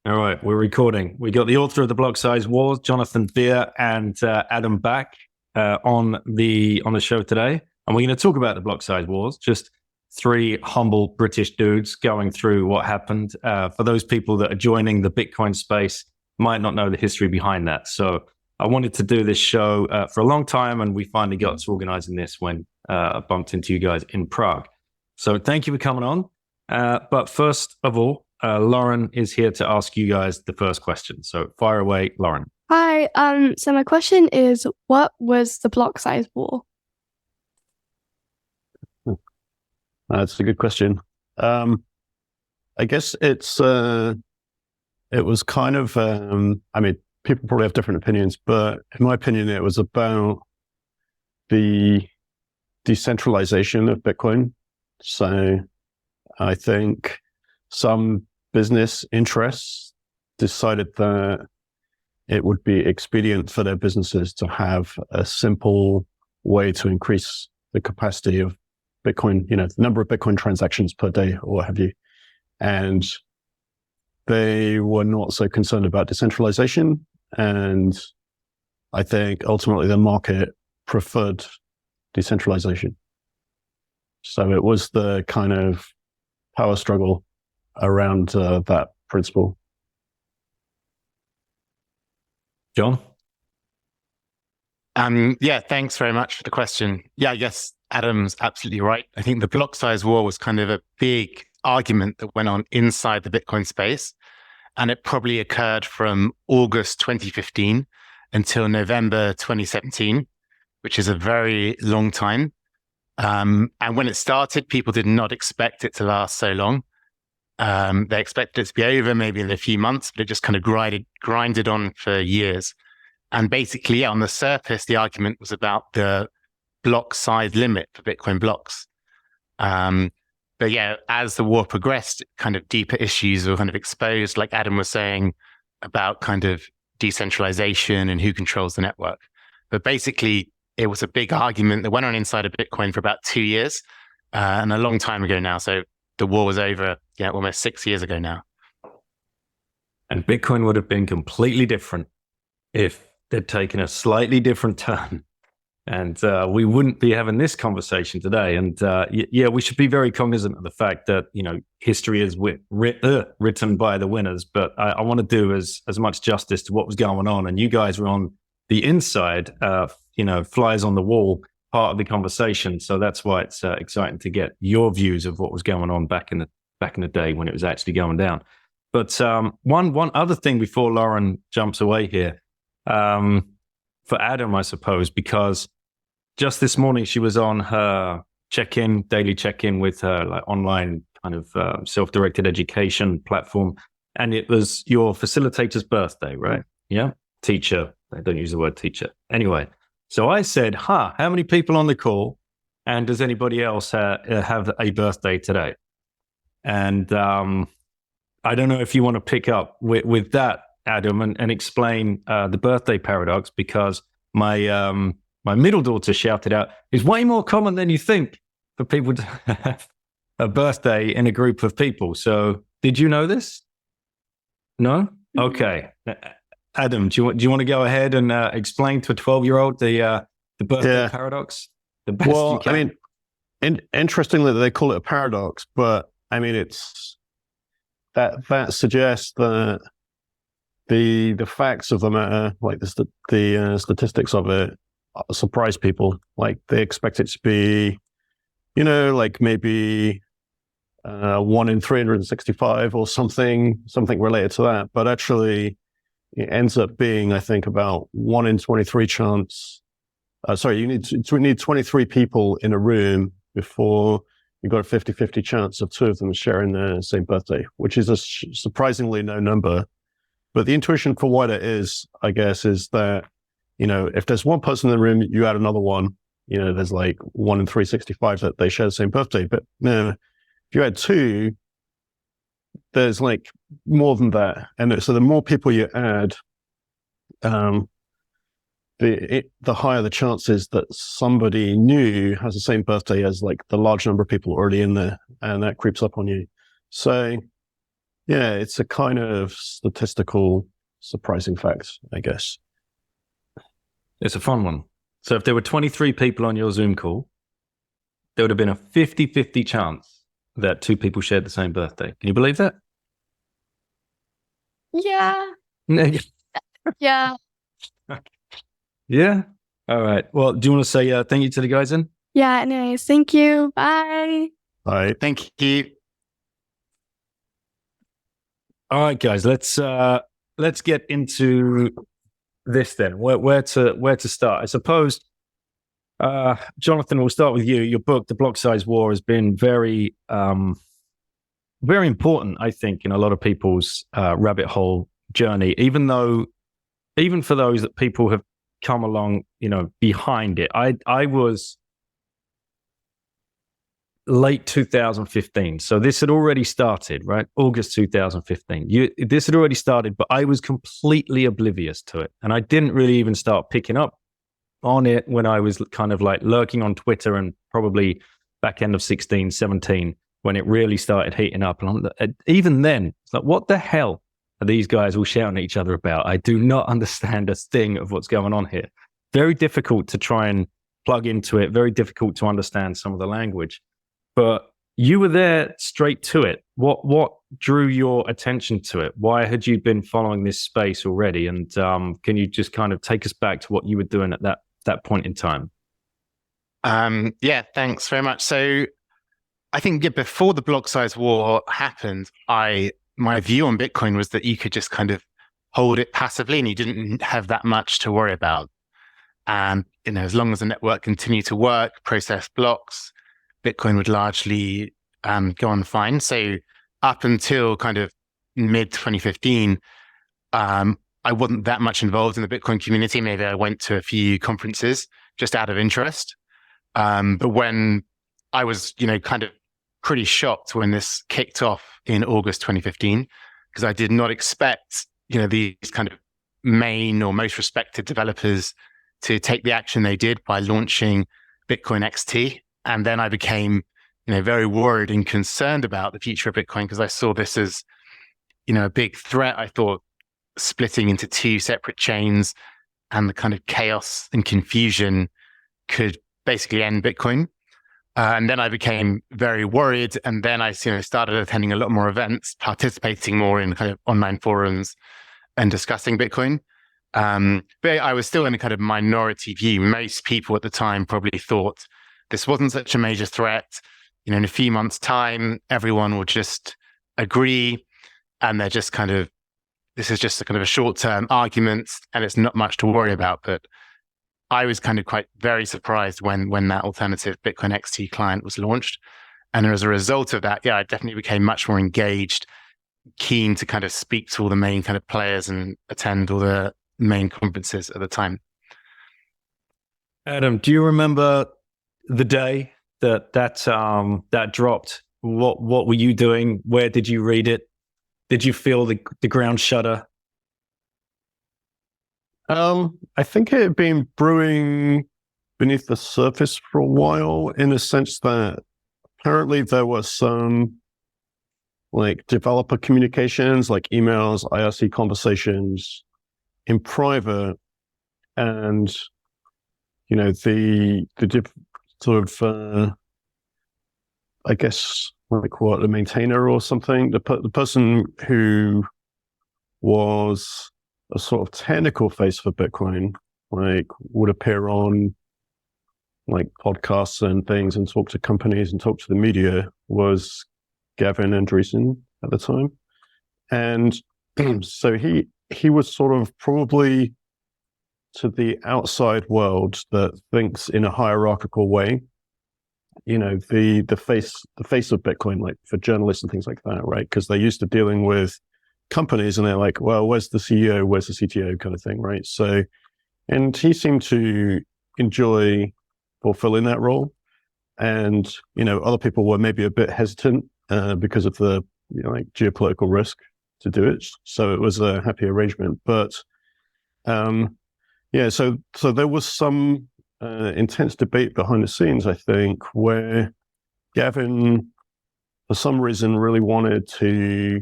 All right, we're recording. We got the author of the Blocksize War, Jonathan Bier, and Adam back on the show today, and we're going to talk about the Blocksize Wars. Just three humble British dudes going through what happened. For those people that are joining the Bitcoin space, might not know the history behind that. So I wanted to do this show for a long time, and we finally got to organizing this when I bumped into you guys in Prague. So thank you for coming on. But first of all, Lauren is here to ask you guys the first question. So fire away, Lauren. Hi. So my question is, what was the Blocksize War? That's a good question. I guess it was kind of, people probably have different opinions, but in my opinion, it was about the decentralization of Bitcoin. So I think some business interests decided that it would be expedient for their businesses to have a simple way to increase the capacity of Bitcoin, the number of Bitcoin transactions per day or what have you. And they were not so concerned about decentralization. And I think ultimately the market preferred decentralization. So it was the kind of power struggle around that principle. John? Yeah, thanks very much for the question. Yeah, I guess Adam's absolutely right. I think the Blocksize War was kind of a big argument that went on inside the Bitcoin space. And it probably occurred from August 2015 until November 2017, which is a very long time. And when it started, people did not expect it to last so long. They expected it to be over maybe in a few months, but it just kind of grinded on for years. And basically, on the surface, the argument was about the block size limit for Bitcoin blocks. But yeah, as the war progressed, kind of deeper issues were kind of exposed, like Adam was saying, about kind of decentralization and who controls the network. But basically, it was a big argument that went on inside of Bitcoin for about 2 years, and a long time ago now. So the war was over, almost 6 years ago now. And Bitcoin would have been completely different if they'd taken a slightly different turn. And we wouldn't be having this conversation today. And we should be very cognizant of the fact that, history is written by the winners. But I want to do as much justice to what was going on. And you guys were on the inside, flies on the wall part of the conversation. So that's why it's exciting to get your views of what was going on back in the day when it was actually going down. But one other thing before Lauren jumps away here, for Adam, I suppose, because just this morning she was on her daily check-in with her online kind of self-directed education platform, and it was your facilitator's birthday, right? Yeah, teacher. I don't use the word teacher. Anyway, so I said, how many people on the call, and does anybody else have a birthday today? And I don't know if you want to pick up with that, Adam, and explain the birthday paradox, because my middle daughter shouted out, it's way more common than you think for people to have a birthday in a group of people. So did you know this? No? Okay. Adam, do you want to go ahead and explain to a 12-year-old the birthday paradox? The best you can. I mean, interestingly, they call it a paradox, but I mean, it's that suggests that the facts of the matter, like the statistics of it, surprise people. Like they expect it to be, like maybe 1 in 365 or something related to that. But actually, it ends up being, I think, about 1 in 23 chance. You need 23 people in a room before you've got a 50-50 chance of 2 of them sharing the same birthday, which is a surprisingly low number. But the intuition for what it is, I guess, is that, if there's one person in the room, you add another one, there's like 1 in 365 that they share the same birthday. But if you add 2, there's like more than that. And so the more people you add, the higher the chances that somebody new has the same birthday as like the large number of people already in there, and that creeps up on you. So yeah, it's a kind of statistical surprising fact, I guess. It's a fun one. So if there were 23 people on your Zoom call, there would have been a 50-50 chance that two people shared the same birthday. Can you believe that? Yeah. Yeah. Yeah. All right. Well, do you want to say thank you to the guys then? Yeah. Anyways, thank you. Bye. All right. Thank you. All right, guys. Let's get into this then. Where to start? I suppose, Jonathan, we'll start with you. Your book, The Blocksize War, has been very very important, I think, in a lot of people's rabbit hole journey. Even for those that people have come along, behind it. I was late 2015. So this had already started, right? August 2015. This had already started, but I was completely oblivious to it. And I didn't really even start picking up on it when I was kind of like lurking on Twitter, and probably back end of 16, 17, when it really started heating up. And even then, it's like, what the hell are these guys all shouting at each other about? I do not understand a thing of what's going on here. Very difficult to try and plug into it. Very difficult to understand some of the language. But you were there straight to it. What drew your attention to it? Why had you been following this space already? And can you just kind of take us back to what you were doing at that point in time? Yeah, thanks very much. So I think before the Blocksize War happened, my view on Bitcoin was that you could just kind of hold it passively and you didn't have that much to worry about. And as long as the network continued to work, process blocks, Bitcoin would largely go on fine. So up until kind of mid 2015, I wasn't that much involved in the Bitcoin community. Maybe I went to a few conferences just out of interest. But when I was, kind of pretty shocked when this kicked off in August 2015, because I did not expect, these kind of main or most respected developers to take the action they did by launching Bitcoin XT. And then I became, very worried and concerned about the future of Bitcoin, because I saw this as, a big threat. I thought splitting into two separate chains and the kind of chaos and confusion could basically end Bitcoin. And then I became very worried. And then I started attending a lot more events, participating more in kind of online forums and discussing Bitcoin. But I was still in a kind of minority view. Most people at the time probably thought this wasn't such a major threat. In a few months' time, everyone will just agree. And they're just this is just a kind of a short-term argument and it's not much to worry about. But I was kind of very surprised when that alternative Bitcoin XT client was launched. And as a result of that, I definitely became much more engaged, keen to kind of speak to all the main kind of players and attend all the main conferences at the time. Adam, do you remember the day that dropped? What were you doing? Where did you read it? Did you feel the ground shudder? I think it had been brewing beneath the surface for a while, in the sense that apparently there was some developer communications, like emails, IRC conversations in private, and the sort of I guess the maintainer or something, the person who was a sort of technical face for Bitcoin, would appear on podcasts and things and talk to companies and talk to the media, was Gavin Andresen at the time. And so he was sort of probably, to the outside world that thinks in a hierarchical way, the face of Bitcoin, for journalists and things like that, right? Because they're used to dealing with companies and they're like, well, where's the CEO, where's the CTO kind of thing, right? So, and he seemed to enjoy fulfilling that role. And, other people were maybe a bit hesitant because of the geopolitical risk to do it. So it was a happy arrangement. But so there was some intense debate behind the scenes, I think, where Gavin, for some reason, really wanted to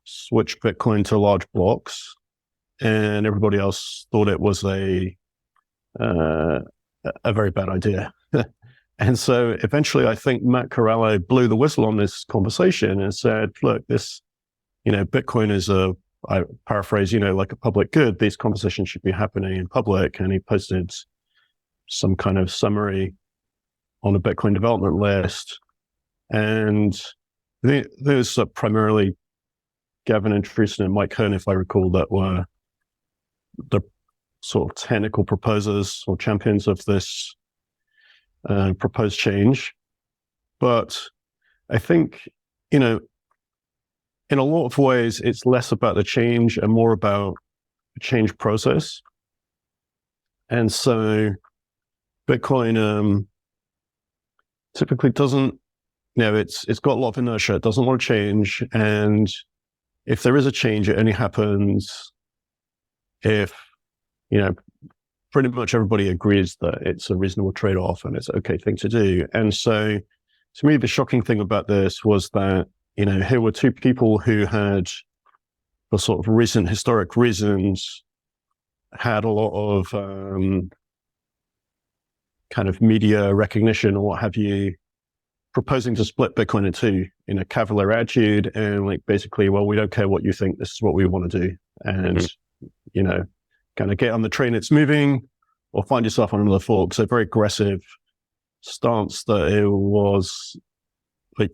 switch Bitcoin to large blocks, and everybody else thought it was a very bad idea. And so eventually, I think Matt Corallo blew the whistle on this conversation and said, "Look, this, Bitcoin is I paraphrase, like a public good. These conversations should be happening in public." And he posted some kind of summary on a Bitcoin development list. And there's primarily Gavin Andresen and Mike Hearn, if I recall, that were the sort of technical proposers or champions of this proposed change. But I think, in a lot of ways, it's less about the change and more about the change process. And so Bitcoin typically doesn't, it's got a lot of inertia. It doesn't want to change. And if there is a change, it only happens if, pretty much everybody agrees that it's a reasonable trade-off and it's an okay thing to do. And so to me, the shocking thing about this was that, here were two people who had, for sort of recent historic reasons, had a lot of kind of media recognition or what have you, proposing to split Bitcoin in two in a cavalier attitude and basically, well, we don't care what you think, this is what we want to do. And, kind of get on the train, it's moving, or find yourself on another fork. So very aggressive stance that it was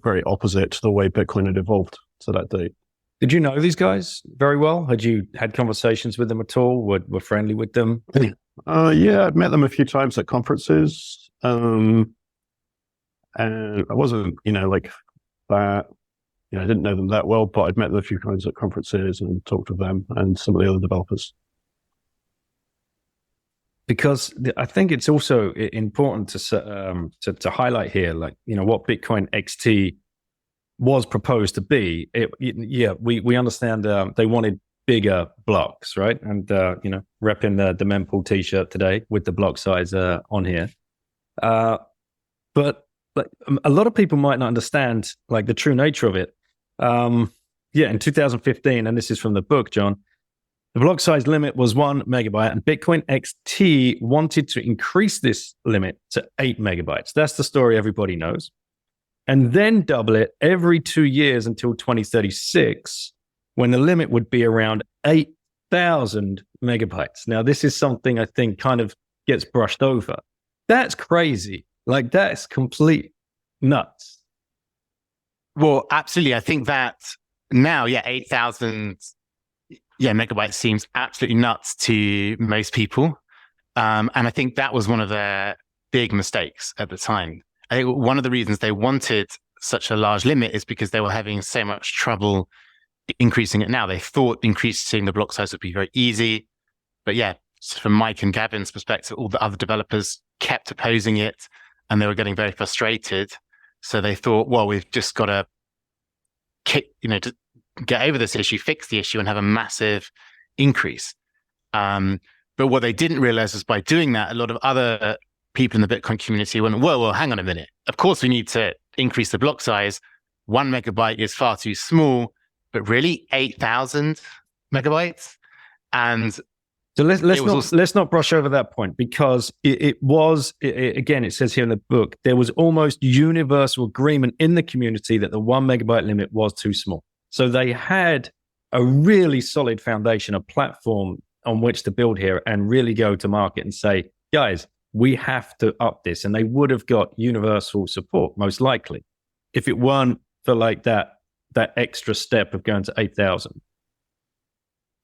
very opposite to the way Bitcoin had evolved to that date. Did you know these guys very well? Had you had conversations with them at all? Were friendly with them? Yeah, I've met them a few times at conferences. And I wasn't, like that, I didn't know them that well, but I'd met them a few times at conferences and talked to them and some of the other developers. Because I think it's also important to highlight here, what Bitcoin XT was proposed to be. We understand they wanted bigger blocks, right? And repping the mempool T-shirt today with the block size on here. But a lot of people might not understand the true nature of it. In 2015, and this is from the book, John. The block size limit was 1 megabyte, and Bitcoin XT wanted to increase this limit to 8 megabytes. That's the story everybody knows. And then double it every 2 years until 2036, when the limit would be around 8,000 megabytes. Now, this is something I think kind of gets brushed over. That's crazy. That's complete nuts. Well, absolutely. I think that now, 8,000 megabytes seems absolutely nuts to most people. And I think that was one of their big mistakes at the time. I think one of the reasons they wanted such a large limit is because they were having so much trouble increasing it now. They thought increasing the block size would be very easy. But from Mike and Gavin's perspective, all the other developers kept opposing it and they were getting very frustrated. So they thought, well, we've just got to to get over this issue, fix the issue, and have a massive increase. But what they didn't realize is by doing that, a lot of other people in the Bitcoin community went, well, hang on a minute. Of course, we need to increase the block size. 1 megabyte is far too small, but really 8,000 megabytes? And so let's not brush over that point, because again, it says here in the book, there was almost universal agreement in the community that the 1 megabyte limit was too small. So they had a really solid foundation, a platform on which to build here and really go to market and say, guys, we have to up this. And they would have got universal support, most likely, if it weren't for that extra step of going to 8,000.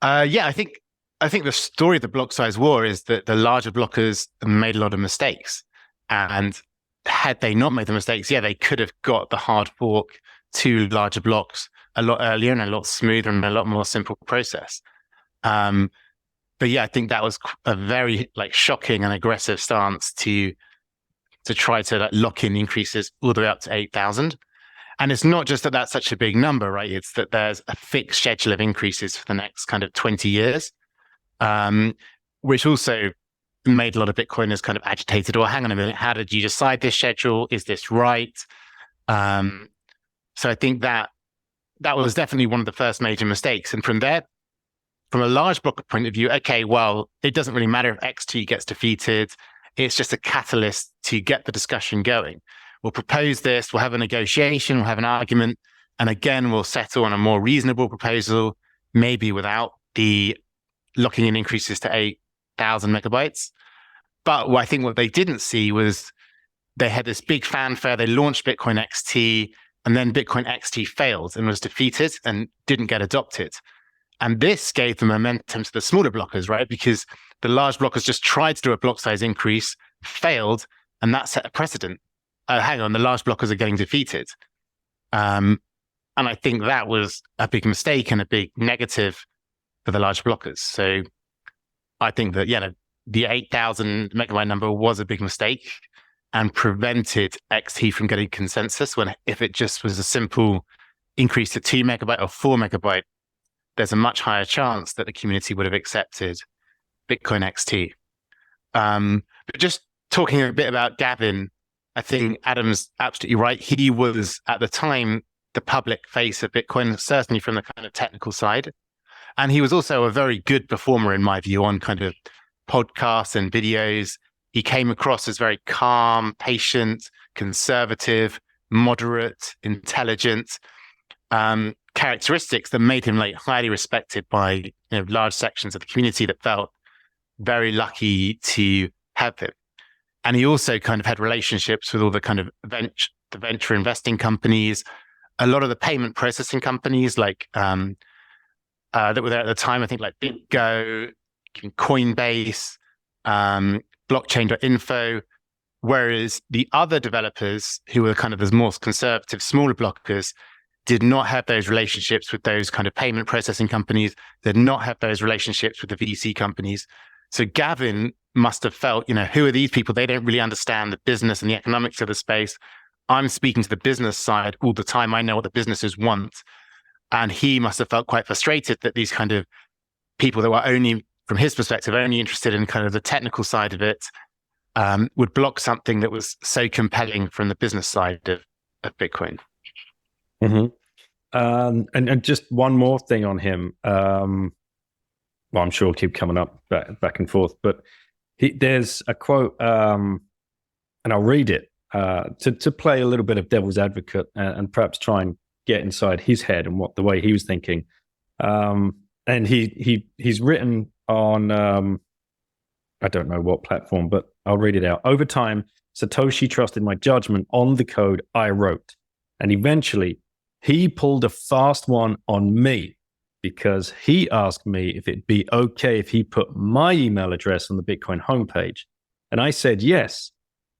I think the story of the Blocksize War is that the larger blockers made a lot of mistakes. And had they not made the mistakes, they could have got the hard fork to larger blocks a lot earlier and a lot smoother and a lot more simple process. But I think that was a very shocking and aggressive stance to try to lock in increases all the way up to 8,000. And it's not just that that's such a big number, right? It's that there's a fixed schedule of increases for the next kind of 20 years, which also made a lot of Bitcoiners kind of agitated. Or hang on a minute, how did you decide this schedule? Is this right? So I think that that was definitely one of the first major mistakes. And from there, from a large block point of view, okay, well, it doesn't really matter if XT gets defeated. It's just a catalyst to get the discussion going. We'll propose this, we'll have a negotiation, we'll have an argument, and again, we'll settle on a more reasonable proposal, maybe without the locking in increases to 8,000 megabytes. But I think what they didn't see was they had this big fanfare. They launched Bitcoin XT, and then Bitcoin XT failed and was defeated and didn't get adopted. And this gave the momentum to the smaller blockers, right? Because the large blockers just tried to do a block size increase, failed, and that set a precedent. Hang on, the large blockers are getting defeated. And I think that was a big mistake and a big negative for the large blockers. So I think that, the 8,000 megabyte number was a big mistake and prevented XT from getting consensus, when if it just was a simple increase to 2 megabyte or 4 megabyte, there's a much higher chance that the community would have accepted Bitcoin XT. But just talking a bit about Gavin, I think Adam's absolutely right. He was, at the time, the public face of Bitcoin, certainly from the kind of technical side. And he was also a very good performer, in my view, on kind of podcasts and videos. He came across as very calm, patient, conservative, moderate, intelligent, characteristics that made him highly respected by large sections of the community that felt very lucky to have him. And he also kind of had relationships with all the kind of venture investing companies, a lot of the payment processing companies that were there at the time, I think like BitGo, Coinbase, blockchain.info, whereas the other developers who were kind of the more conservative, smaller blockers did not have those relationships with those kind of payment processing companies, did not have those relationships with the VC companies. So Gavin must have felt, who are these people? They don't really understand the business and the economics of the space. I'm speaking to the business side all the time. I know what the businesses want. And he must have felt quite frustrated that these kind of people that were only, from his perspective, only interested in kind of the technical side of it, would block something that was so compelling from the business side of Bitcoin. Mm-hmm. And just one more thing on him. Well, I'm sure it'll keep coming up back and forth, but there's a quote, and I'll read it to play a little bit of devil's advocate and perhaps try and get inside his head and the way he was thinking. And he's written on I don't know what platform, but I'll read it out. Over time, Satoshi trusted my judgment on the code I wrote, and eventually he pulled a fast one on me, because he asked me if it'd be okay if he put my email address on the Bitcoin homepage. And I said yes,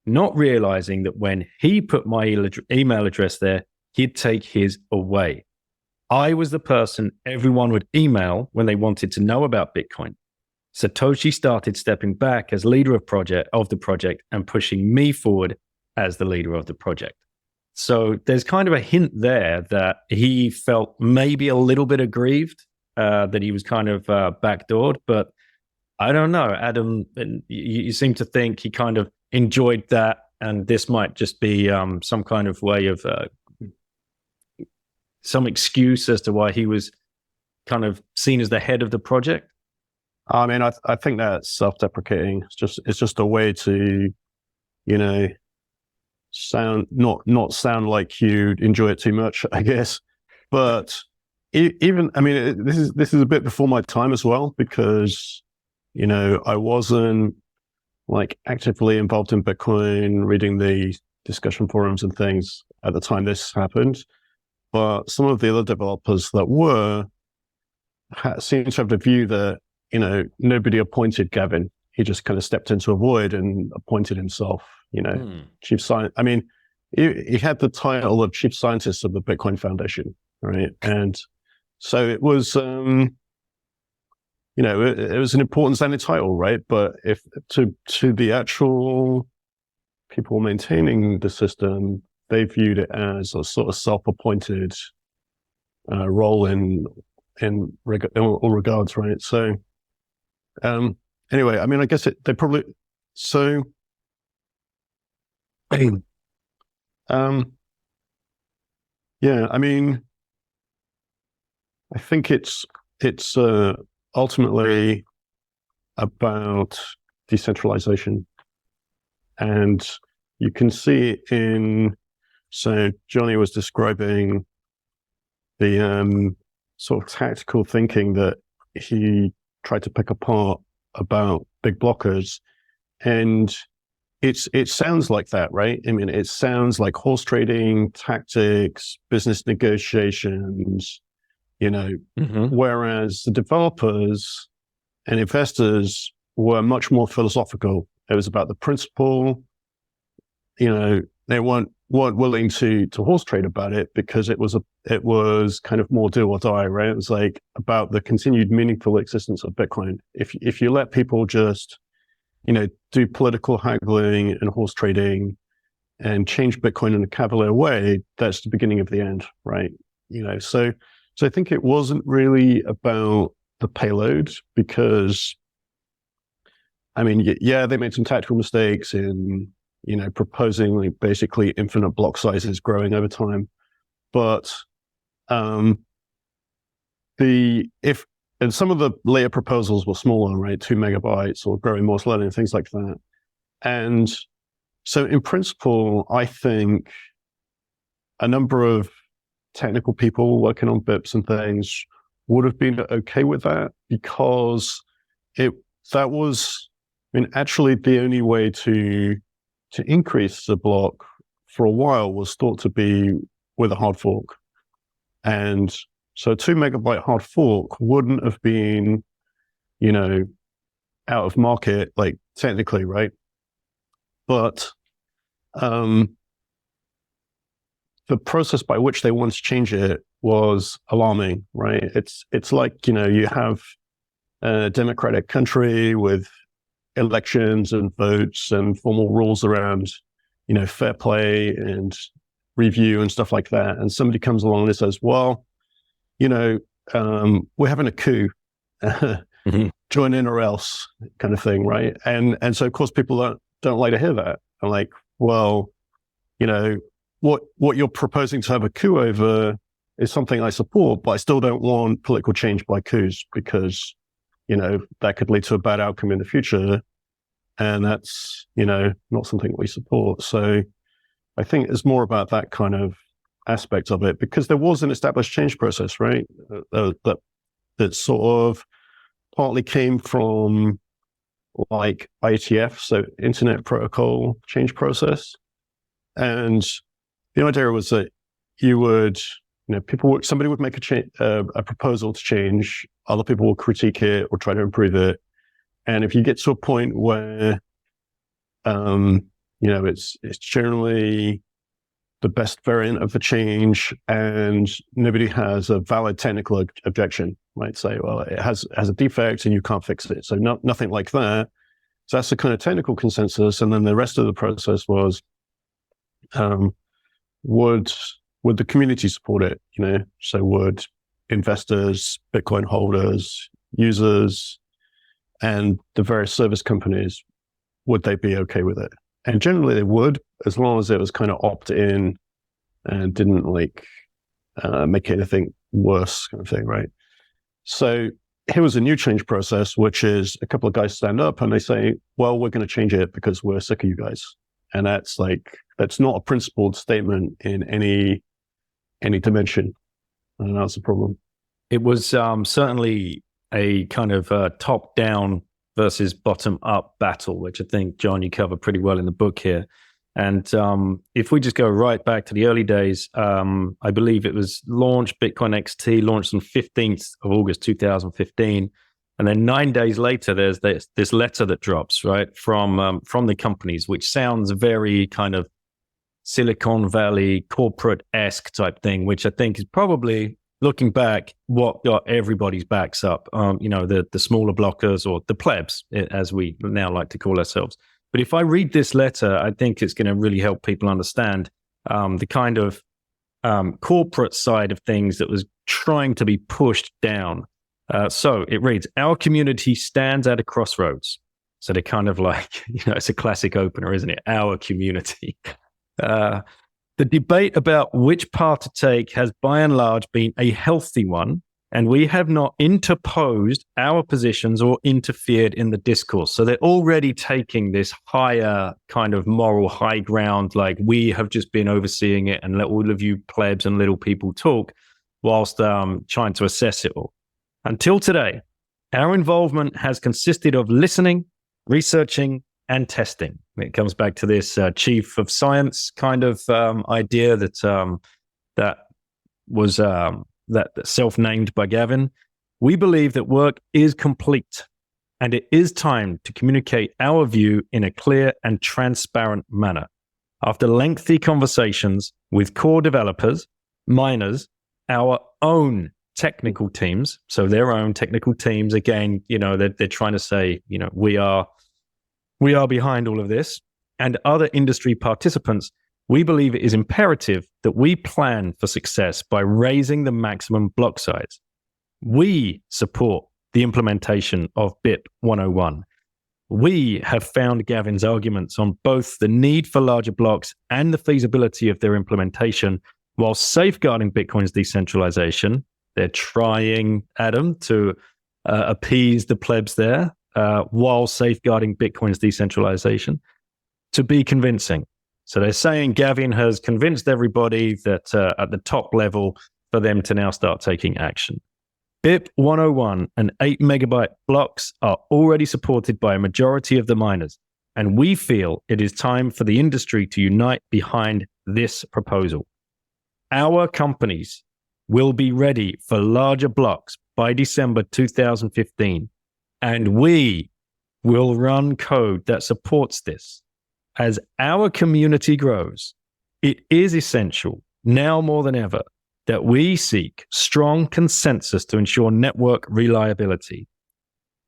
not realizing that when he put my email address there, he'd take his away. I was the person everyone would email when they wanted to know about Bitcoin. Satoshi started stepping back as leader of the project and pushing me forward as the leader of the project. So there's kind of a hint there that he felt maybe a little bit aggrieved that he was kind of backdoored, but I don't know, Adam, you seem to think he kind of enjoyed that, and this might just be some kind of way of some excuse as to why he was kind of seen as the head of the project. I mean, I think that's self-deprecating. It's just a way to, not sound like you enjoy it too much, I guess. But even, I mean, this is a bit before my time as well, because I wasn't actively involved in Bitcoin, reading the discussion forums and things at the time this happened. But some of the other developers that were seem to have the view that nobody appointed Gavin. He just kind of stepped into a void and appointed himself, chief scientist. I mean, he had the title of chief scientist of the Bitcoin Foundation, right? And so it was, it was an important sounding title, right? But if to the actual people maintaining the system, they viewed it as a sort of self-appointed role in all regards, right? So, anyway, I mean, I guess they probably, so, yeah, I mean, I think it's ultimately about decentralization, and you can see it in. So Johnny was describing the sort of tactical thinking that he tried to pick apart about big blockers, and it sounds like that, right? I mean, it sounds like horse trading tactics, business negotiations, whereas the developers and investors were much more philosophical. It was about the principle. They weren't willing to horse trade about it because it was kind of more do or die, right? It was like about the continued meaningful existence of Bitcoin. If you let people just do political haggling and horse trading and change Bitcoin in a cavalier way, that's the beginning of the end, right? So I think it wasn't really about the payload because, I mean, yeah, they made some tactical mistakes in, proposing like basically infinite block sizes growing over time. But and some of the later proposals were smaller, right? 2 megabytes or growing more slowly and things like that. And so in principle, I think a number of technical people working on BIPs and things would have been okay with that because that was, I mean, actually the only way to increase the block for a while was thought to be with a hard fork. And so a 2 megabyte hard fork wouldn't have been, out of market, like technically, right? But the process by which they wanted to change it was alarming, right? It's like, you have a democratic country with elections and votes and formal rules around, fair play and review and stuff like that. And somebody comes along and says, well, we're having a coup, join in or else kind of thing, right? And so of course people don't like to hear that. I'm like, well, what you're proposing to have a coup over is something I support, but I still don't want political change by coups because, that could lead to a bad outcome in the future. And that's, not something we support. So I think it's more about that kind of aspect of it because there was an established change process, right? That sort of partly came from like IETF, so Internet Protocol change process. And the idea was that you would, somebody would make a proposal to change, other people will critique it or try to improve it. And if you get to a point where, it's generally the best variant of the change and nobody has a valid technical objection, might say, well, it has a defect and you can't fix it. So nothing like that. So that's the kind of technical consensus. And then the rest of the process was, would the community support it? So would investors, Bitcoin holders, users, and the various service companies, would they be okay with it? And generally they would, as long as it was kind of opt-in and didn't make anything worse kind of thing, right? So here was a new change process, which is a couple of guys stand up and they say, well, we're going to change it because we're sick of you guys. And that's not a principled statement in any dimension. And that's the problem. It was certainly a kind of top-down versus bottom-up battle, which I think, John, you cover pretty well in the book here. And if we just go right back to the early days, I believe it was launched, Bitcoin XT launched on 15th of August, 2015. And then 9 days later, there's this letter that drops, right, from the companies, which sounds very kind of Silicon Valley corporate-esque type thing, which I think is probably, looking back, what got everybody's backs up, the smaller blockers or the plebs, as we now like to call ourselves. But if I read this letter, I think it's going to really help people understand the kind of corporate side of things that was trying to be pushed down. So it reads, our community stands at a crossroads. So they're kind of like, it's a classic opener, isn't it? Our community. The debate about which path to take has by and large been a healthy one, and we have not interposed our positions or interfered in the discourse. So they're already taking this higher kind of moral high ground, like we have just been overseeing it and let all of you plebs and little people talk whilst trying to assess it all. Until today, our involvement has consisted of listening, researching, and testing. It comes back to this chief of science kind of idea that was self-named by Gavin. We believe that work is complete, and it is time to communicate our view in a clear and transparent manner. After lengthy conversations with core developers, miners, our own technical teams, so their own technical teams, again, they're trying to say, we are behind all of this, and other industry participants, we believe it is imperative that we plan for success by raising the maximum block size. We support the implementation of BIP 101. We have found Gavin's arguments on both the need for larger blocks and the feasibility of their implementation while safeguarding Bitcoin's decentralization. They're trying, Adam, to appease the plebs there while safeguarding Bitcoin's decentralization to be convincing. So they're saying Gavin has convinced everybody that at the top level for them to now start taking action. BIP 101 and 8 megabyte blocks are already supported by a majority of the miners, and we feel it is time for the industry to unite behind this proposal. Our companies will be ready for larger blocks by December 2015, and we will run code that supports this. As our community grows, it is essential, now more than ever, that we seek strong consensus to ensure network reliability.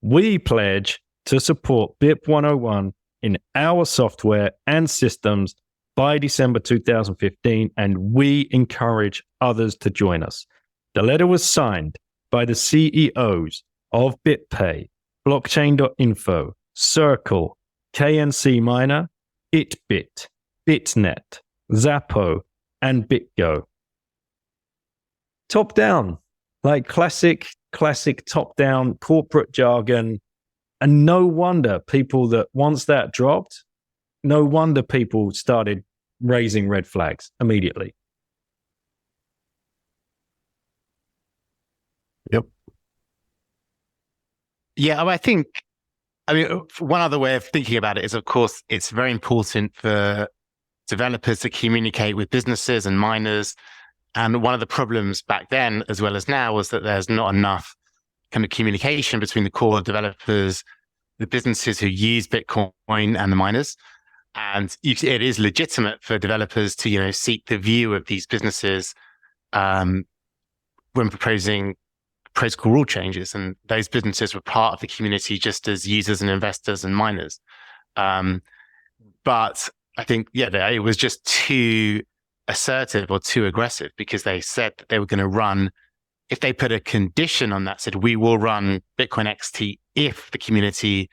We pledge to support BIP 101 in our software and systems by December 2015, and we encourage others to join us. The letter was signed by the CEOs of BitPay, Blockchain.info, Circle, KNC Miner, Itbit, Bitnet, Zappo, and BitGo. Top down, like classic top down corporate jargon. And no wonder people that once that dropped, no wonder people started raising red flags immediately. Yep. Yeah, one other way of thinking about it is, of course, it's very important for developers to communicate with businesses and miners. And one of the problems back then, as well as now, was that there's not enough kind of communication between the core developers, the businesses who use Bitcoin, and the miners. And it is legitimate for developers to, seek the view of these businesses when proposing protocol rule changes. And those businesses were part of the community just as users and investors and miners. But I think, it was just too assertive or too aggressive, because they said that they were going to run, if they put a condition on that, said, we will run Bitcoin XT if the community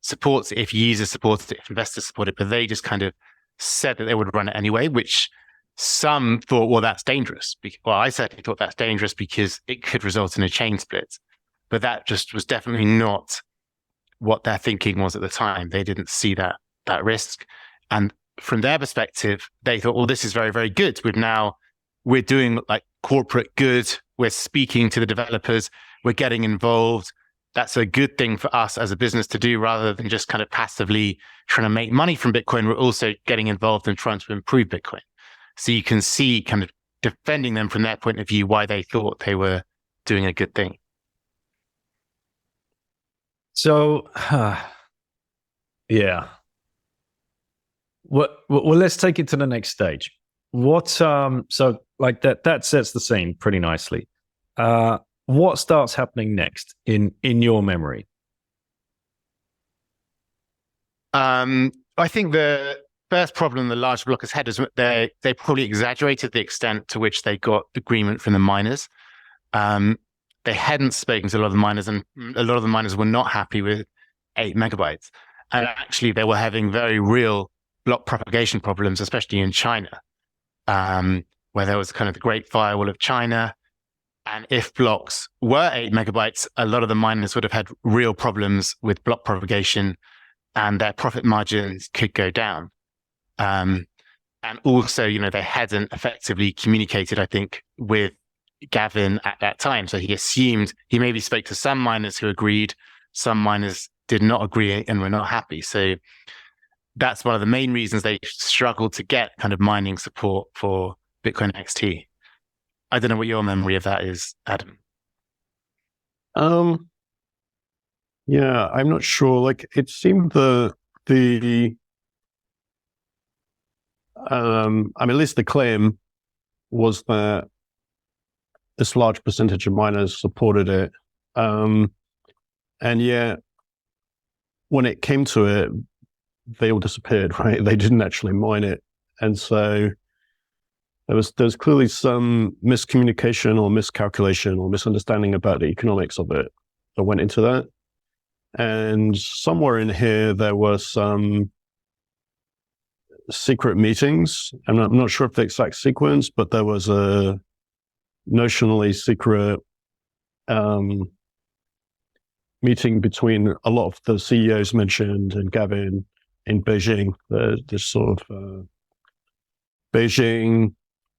supports it, if users support it, if investors support it. But they just kind of said that they would run it anyway, which some thought, well, that's dangerous. Well, I certainly thought that's dangerous because it could result in a chain split. But that just was definitely not what their thinking was at the time. They didn't see that risk. And from their perspective, they thought, well, this is very, very good. We're doing like corporate good. We're speaking to the developers. We're getting involved. That's a good thing for us as a business to do, rather than just kind of passively trying to make money from Bitcoin. We're also getting involved and trying to improve Bitcoin. So you can see kind of defending them from their point of view, why they thought they were doing a good thing. So, yeah. Well, let's take it to the next stage. So like that sets the scene pretty nicely. What starts happening next in your memory? I think the first problem the large blockers had is they probably exaggerated the extent to which they got agreement from the miners. They hadn't spoken to a lot of the miners, and a lot of the miners were not happy with 8 megabytes. And actually, they were having very real block propagation problems, especially in China, where there was kind of the Great Firewall of China. And if blocks were 8 megabytes, a lot of the miners would have had real problems with block propagation and their profit margins could go down. And also, they hadn't effectively communicated, I think, with Gavin at that time. So he assumed, he maybe spoke to some miners who agreed, some miners did not agree and were not happy. So that's one of the main reasons they struggled to get kind of mining support for Bitcoin XT. I don't know what your memory of that is, Adam. Yeah, I'm not sure. Like, it seemed at least the claim was that this large percentage of miners supported it. And yet, when it came to it, they all disappeared, right? They didn't actually mine it. And so there's clearly some miscommunication or miscalculation or misunderstanding about the economics of it that went into that. And somewhere in here, there were some secret meetings. I'm not sure of the exact sequence, but there was a notionally secret meeting between a lot of the CEOs mentioned and Gavin in Beijing, this sort of Beijing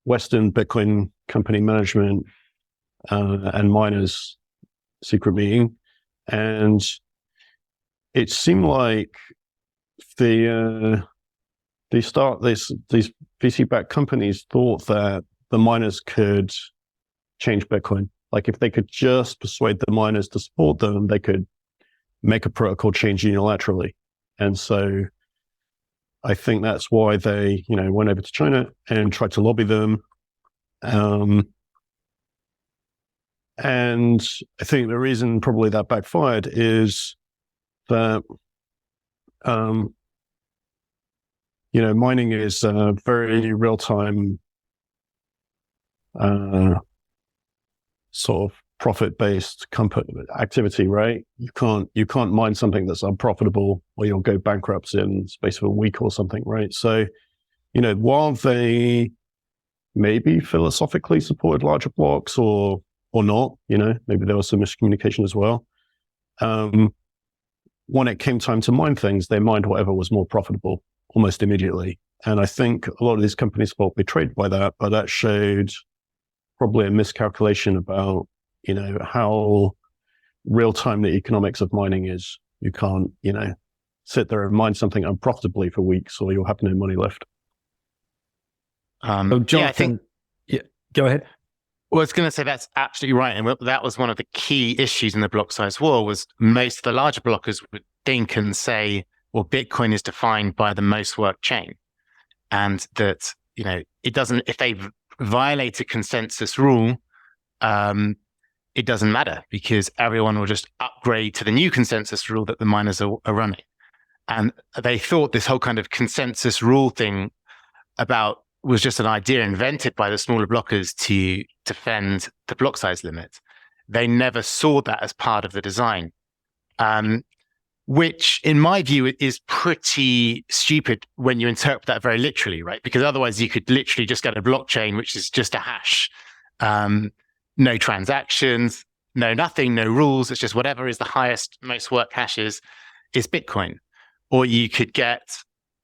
Western Bitcoin company management and miners secret meeting. And it seemed like these VC-backed companies thought that the miners could change Bitcoin. Like, if they could just persuade the miners to support them, they could make a protocol change unilaterally. And so I think that's why they, went over to China and tried to lobby them. And I think the reason probably that backfired is that, mining is a very real-time sort of profit-based activity, right? You can't mine something that's unprofitable or you'll go bankrupt in the space of a week or something, right? So, while they maybe philosophically supported larger blocks or not, maybe there was some miscommunication as well. When it came time to mine things, they mined whatever was more profitable almost immediately. And I think a lot of these companies felt betrayed by that, but that showed probably a miscalculation about, how real-time the economics of mining is. You can't, sit there and mine something unprofitably for weeks or you'll have no money left. Jonathan, go ahead. Well, I was going to say that's absolutely right. And that was one of the key issues in the Blocksize War was most of the larger blockers would think and say, well, Bitcoin is defined by the most worked chain. And that, it doesn't, if they violate a consensus rule, it doesn't matter because everyone will just upgrade to the new consensus rule that the miners are running. And they thought this whole kind of consensus rule thing was just an idea invented by the smaller blockers to defend the block size limit. They never saw that as part of the design, which in my view is pretty stupid when you interpret that very literally, right? Because otherwise you could literally just get a blockchain, which is just a hash, no transactions, no nothing, no rules. It's just whatever is the highest, most worked hashes is Bitcoin. Or you could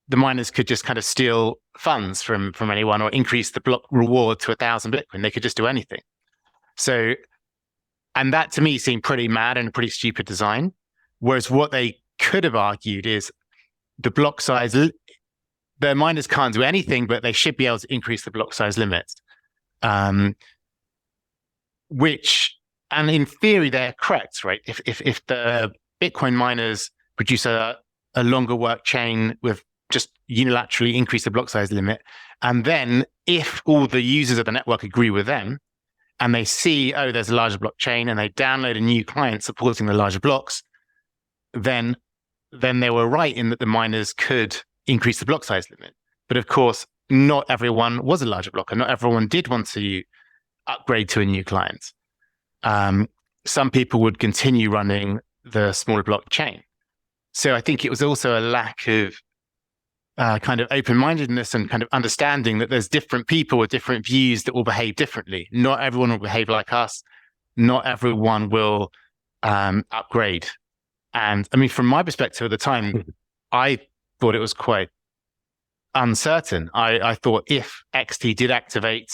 the miners could just kind of steal funds from anyone or increase the block reward to 1,000 Bitcoin. They could just do anything. So, and that to me seemed pretty mad and a pretty stupid design. Whereas what they could have argued is the block size, the miners can't do anything, but they should be able to increase the block size limit. And in theory, they're correct, right? If the Bitcoin miners produce a longer work chain with just unilaterally increase the block size limit, and then if all the users of the network agree with them, and they see, oh, there's a larger blockchain, and they download a new client supporting the larger blocks, then they were right in that the miners could increase the block size limit. But of course, not everyone was a larger blocker. Not everyone did want to upgrade to a new client. Some people would continue running the smaller blockchain. So I think it was also a lack of kind of open-mindedness and kind of understanding that there's different people with different views that will behave differently. Not everyone will behave like us. not everyone will upgrade. And I mean, from my perspective at the time, I thought it was quite uncertain. I thought if XT did activate,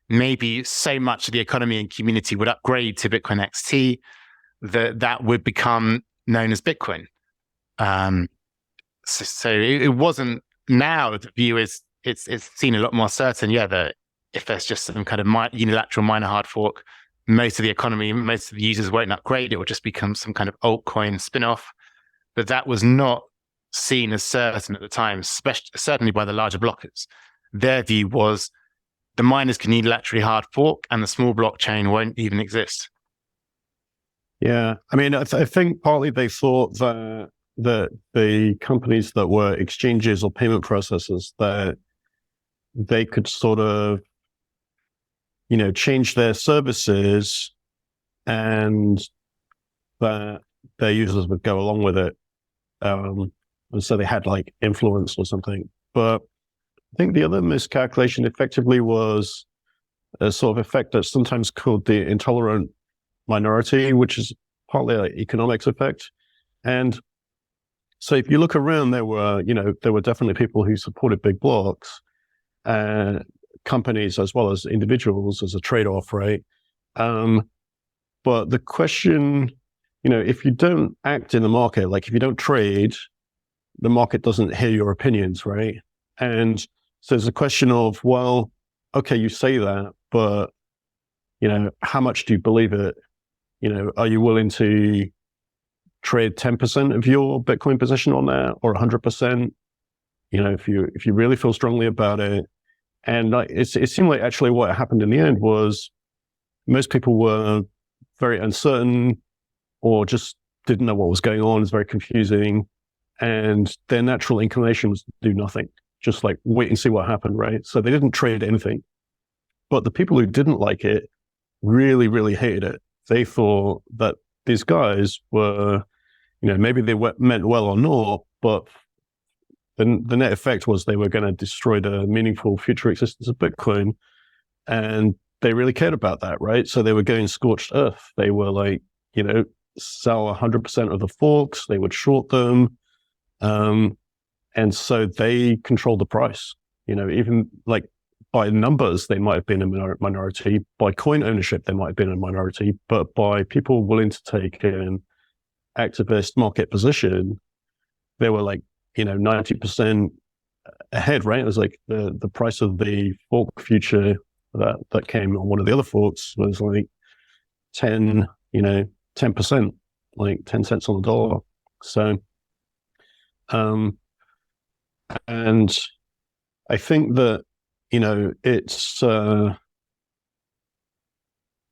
maybe so much of the economy and community would upgrade to Bitcoin XT that would become known as Bitcoin. So it wasn't. Now the view is it's seen a lot more certain. Yeah, that if there's just some kind of unilateral minor hard fork, most of the economy, most of the users won't upgrade. It will just become some kind of altcoin spin-off. But that was not seen as certain at the time, certainly by the larger blockers. Their view was the miners can unilaterally hard fork and the small blockchain won't even exist. Yeah, I mean, I think partly they thought that the companies that were exchanges or payment processors, that they could sort of, change their services and that their users would go along with it. And so they had like influence or something. But I think the other miscalculation effectively was a sort of effect that's sometimes called the intolerant minority, which is partly an economics effect. And so if you look around, there were definitely people who supported big blocks, companies as well as individuals as a trade-off, right? But the question, if you don't act in the market, like if you don't trade, the market doesn't hear your opinions, right? And so there's a question of, well, okay, you say that, but, how much do you believe it? Are you willing to trade 10% of your Bitcoin position on that, or 100%? If you really feel strongly about it. And it seemed like actually what happened in the end was most people were very uncertain or just didn't know what was going on. It's very confusing. And their natural inclination was to do nothing, just like wait and see what happened, right? So they didn't trade anything. But the people who didn't like it really, really hated it. They thought that these guys were, maybe they meant well or not, but the net effect was they were going to destroy the meaningful future existence of Bitcoin. And they really cared about that, right? So they were going scorched earth. They were like, sell 100% of the forks. They would short them. And so they controlled the price. Even like by numbers, they might have been a minority. By coin ownership, they might have been a minority. But by people willing to take an activist market position, they were like, 90% ahead, right? It was like the price of the fork future that came on one of the other forks was like 10%, like 10 cents on the dollar. So, and I think that,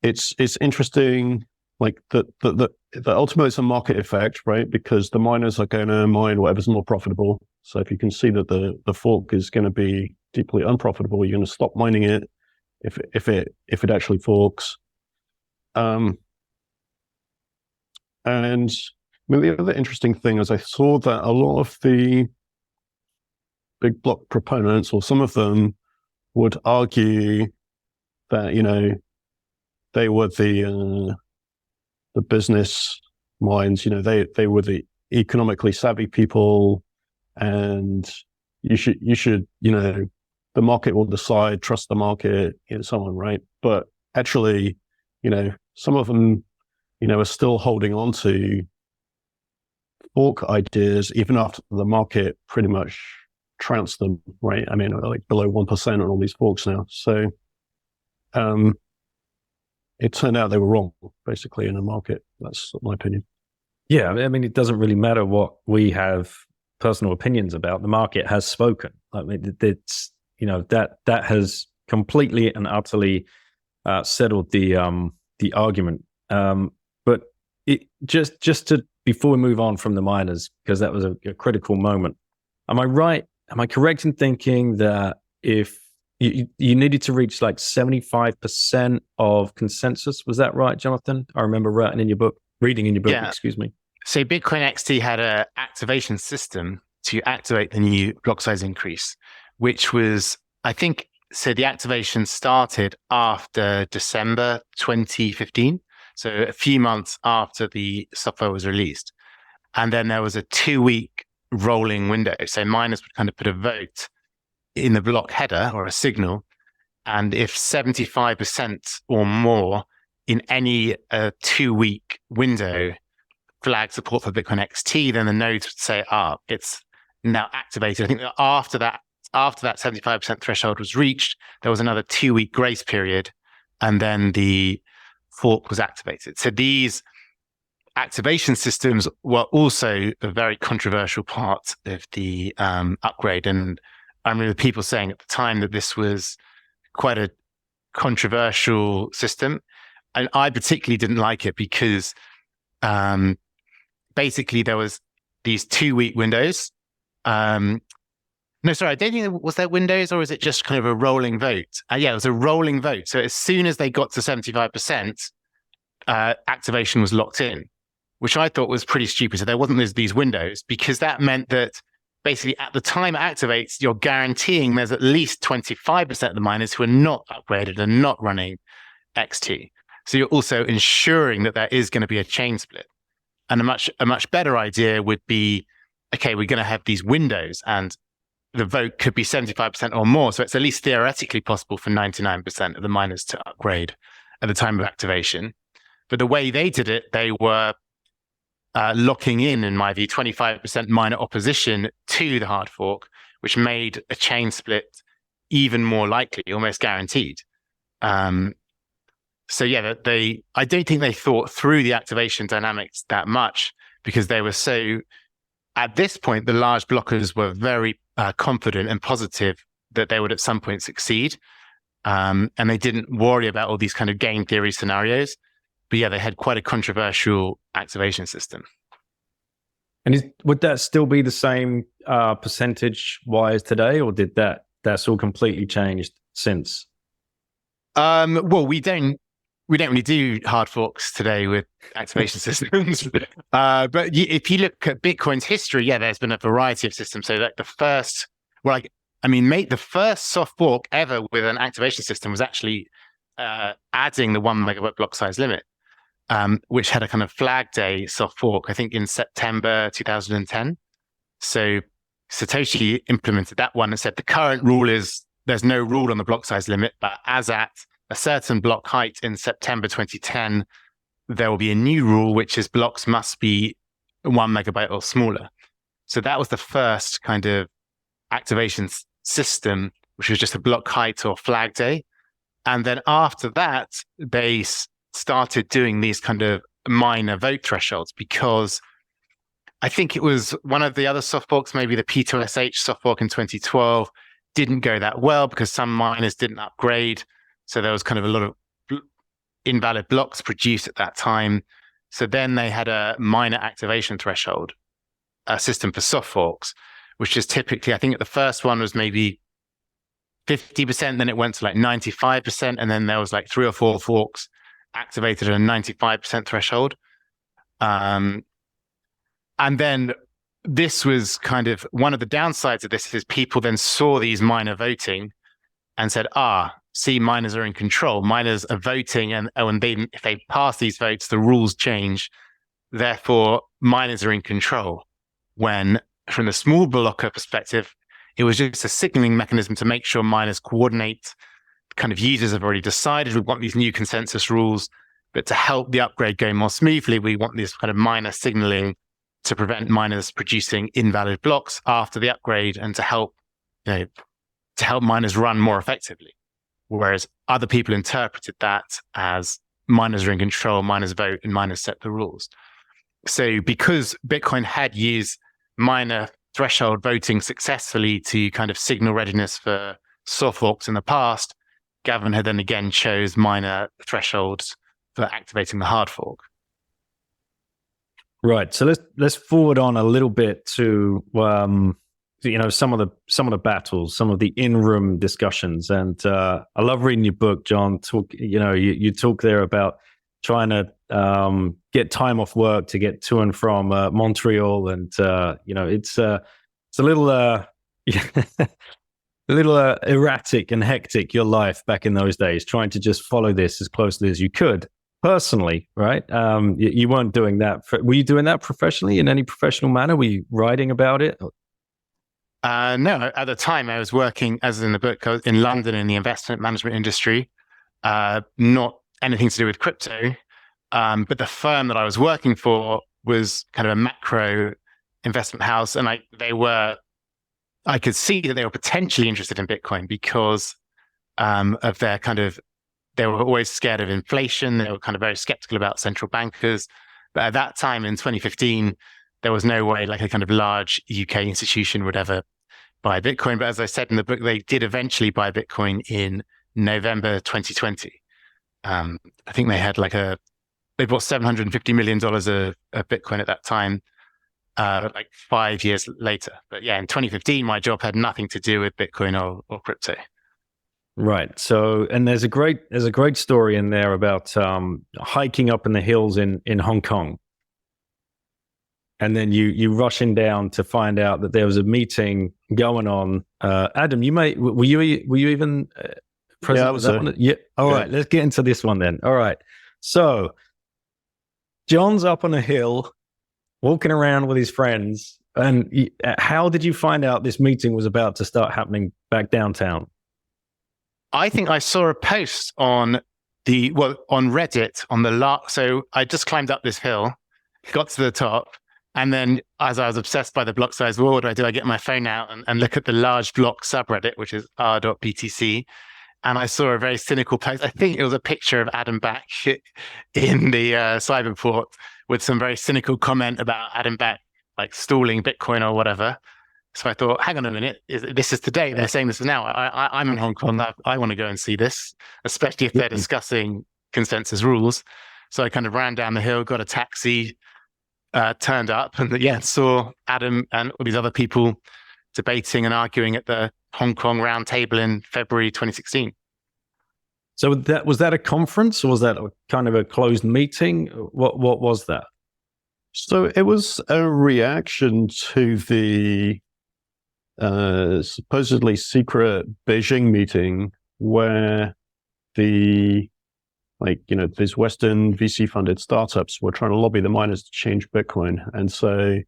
it's interesting, like that ultimately it's a market effect, right? Because the miners are going to mine whatever's more profitable. So if you can see that the fork is going to be deeply unprofitable, you're going to stop mining it if it actually forks. And I mean, the other interesting thing is I saw that a lot of the big block proponents, or some of them, would argue that they were the business minds. They were the economically savvy people, and you should the market will decide, trust the market, and so on, right? But actually, some of them are still holding on to fork ideas even after the market pretty much trounced them, right? I mean, like below 1% on all these forks now. So it turned out they were wrong, basically, in the market. That's my opinion. Yeah, I mean, it doesn't really matter what we have personal opinions about. The market has spoken. I mean, it's that has completely and utterly settled the argument. But it just to before we move on from the miners, because that was a critical moment. Am I right? Am I correct in thinking that if you needed to reach like 75% of consensus? Was that right, Jonathan? I remember reading in your book, Yeah. Excuse me. So Bitcoin XT had an activation system to activate the new block size increase, which was, I think, so the activation started after December 2015. so a few months after the software was released. And then there was a 2-week rolling window. So miners would kind of put a vote in the block header or a signal. And if 75% or more in any 2-week window flag support for Bitcoin XT, then the nodes would say, it's now activated. I think that after that 75% threshold was reached, there was another 2-week grace period, and then the fork was activated. So these activation systems were also a very controversial part of the upgrade. And I remember people saying at the time that this was quite a controversial system. And I particularly didn't like it because basically there was these 2-week windows. No, sorry, I don't think was there windows, or is it just kind of a rolling vote? Yeah, it was a rolling vote. So as soon as they got to 75%, activation was locked in, which I thought was pretty stupid. So there wasn't these windows, because that meant that basically at the time it activates, you're guaranteeing there's at least 25% of the miners who are not upgraded and not running XT. So you're also ensuring that there is going to be a chain split. And a much better idea would be, okay, we're going to have these windows, and the vote could be 75% or more. So it's at least theoretically possible for 99% of the miners to upgrade at the time of activation. But the way they did it, they were locking in my view, 25% miner opposition to the hard fork, which made a chain split even more likely, almost guaranteed. So yeah, I don't think they thought through the activation dynamics that much, because they were so, at this point, the large blockers were very confident and positive that they would at some point succeed. And they didn't worry about all these kind of game theory scenarios. But yeah, they had quite a controversial activation system. And would that still be the same percentage-wise today, or did that's all completely changed since? Well, we don't really do hard forks today with activation systems. But if you look at Bitcoin's history, yeah, there's been a variety of systems. So like the first soft fork ever with an activation system was actually adding the 1 megabyte block size limit, which had a kind of flag day soft fork, I think in September 2010. So Satoshi implemented that one and said the current rule is there's no rule on the block size limit, but as at a certain block height in September 2010, there will be a new rule, which is blocks must be 1 megabyte or smaller. So that was the first kind of activation system, which was just a block height or flag day. And then after that, they started doing these kind of minor vote thresholds, because I think it was one of the other soft forks, maybe the P2SH soft fork in 2012, didn't go that well because some miners didn't upgrade. So there was kind of a lot of invalid blocks produced at that time. So then they had a minor activation threshold, a system for soft forks, which is typically, I think the first one was maybe 50%, then it went to like 95%. And then there was like 3 or 4 forks activated at a 95% threshold. And then this was kind of one of the downsides of this is people then saw these minor voting and said, see, miners are in control. Miners are voting, and if they pass these votes, the rules change. Therefore, miners are in control. When, from the small blocker perspective, it was just a signaling mechanism to make sure miners coordinate. Kind of users have already decided we want these new consensus rules, but to help the upgrade go more smoothly, we want this kind of minor signaling to prevent miners producing invalid blocks after the upgrade, and to help miners run more effectively. Whereas other people interpreted that as miners are in control, miners vote, and miners set the rules. So because Bitcoin had used minor threshold voting successfully to kind of signal readiness for soft forks in the past, Gavin had then again chose minor thresholds for activating the hard fork. Right. So let's forward on a little bit to some of the battles, some of the in-room discussions, and I love reading your book, John. You talk there about trying to get time off work to get to and from Montreal, and it's a little a little erratic and hectic, your life back in those days, trying to just follow this as closely as you could. personally, right? You weren't doing that. Were you doing that professionally in any professional manner? Were you writing about it? No, at the time I was working, as in the book, I was in London in the investment management industry, not anything to do with crypto. But the firm that I was working for was kind of a macro investment house. And I could see that they were potentially interested in Bitcoin because of their they were always scared of inflation. They were kind of very skeptical about central bankers. But at that time in 2015, there was no way like a kind of large UK institution would ever buy Bitcoin. But as I said in the book, they did eventually buy Bitcoin in November 2020. I think they had they bought $750 million of Bitcoin at that time, like 5 years later. But yeah, in 2015, my job had nothing to do with Bitcoin or crypto. Right. So, and there's a great story in there about hiking up in the hills in Hong Kong. And then you rushing down to find out that there was a meeting going on. Adam, were you even present? Yeah, I was that one? Yeah. All right. Let's get into this one then. All right. So John's up on a hill, walking around with his friends. And how did you find out this meeting was about to start happening back downtown? I think I saw a post on Reddit so I just climbed up this hill, got to the top. And then as I was obsessed by the Blocksize War, what do? I get my phone out and look at the large block subreddit, which is r.btc. And I saw a very cynical post. I think it was a picture of Adam Back in the Cyberport with some very cynical comment about Adam Back, like stalling Bitcoin or whatever. So I thought, hang on a minute, this is today. They're saying this is now. I'm in Hong Kong. I want to go and see this, especially if they're discussing consensus rules. So I kind of ran down the hill, got a taxi, turned up and saw Adam and all these other people debating and arguing at the Hong Kong round table in February 2016. So was that a conference or was that kind of a closed meeting? What was that? So it was a reaction to the supposedly secret Beijing meeting where these Western VC funded startups were trying to lobby the miners to change Bitcoin. And so,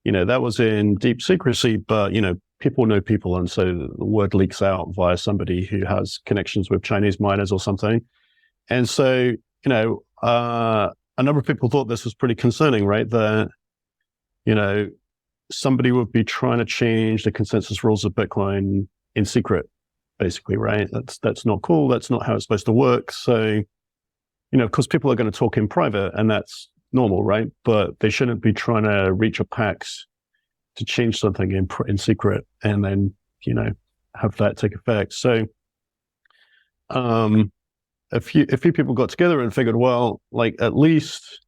that was in deep secrecy, but, people know people. And so the word leaks out via somebody who has connections with Chinese miners or something. And so, a number of people thought this was pretty concerning, right? That, somebody would be trying to change the consensus rules of Bitcoin in secret, basically, right? That's not cool. That's not how it's supposed to work. So, of course, people are going to talk in private, and that's normal, right? But they shouldn't be trying to reach a pact to change something in secret and then, have that take effect. So, a few people got together and figured, well, at least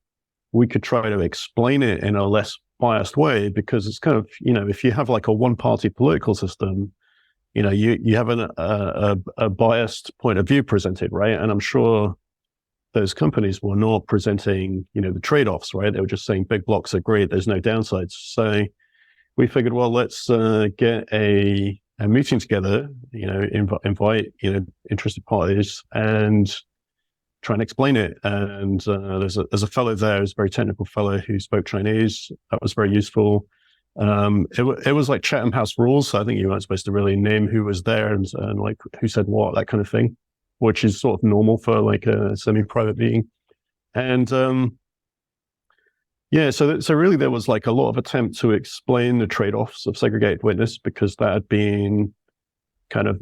we could try to explain it in a less biased way, because it's kind of, if you have a one-party political system, you have a biased point of view presented, right? And I'm sure those companies were not presenting, the trade-offs, right? They were just saying big blocks are great, there's no downsides. So we figured, well, let's get a meeting together, invite, interested parties and try and explain it. And there's a fellow there, who's a very technical fellow who spoke Chinese. That was very useful. It was like Chatham House rules. So I think you weren't supposed to really name who was there and who said what, that kind of thing, which is sort of normal for a semi-private meeting. And so really there was a lot of attempt to explain the trade-offs of segregated witness, because that had been kind of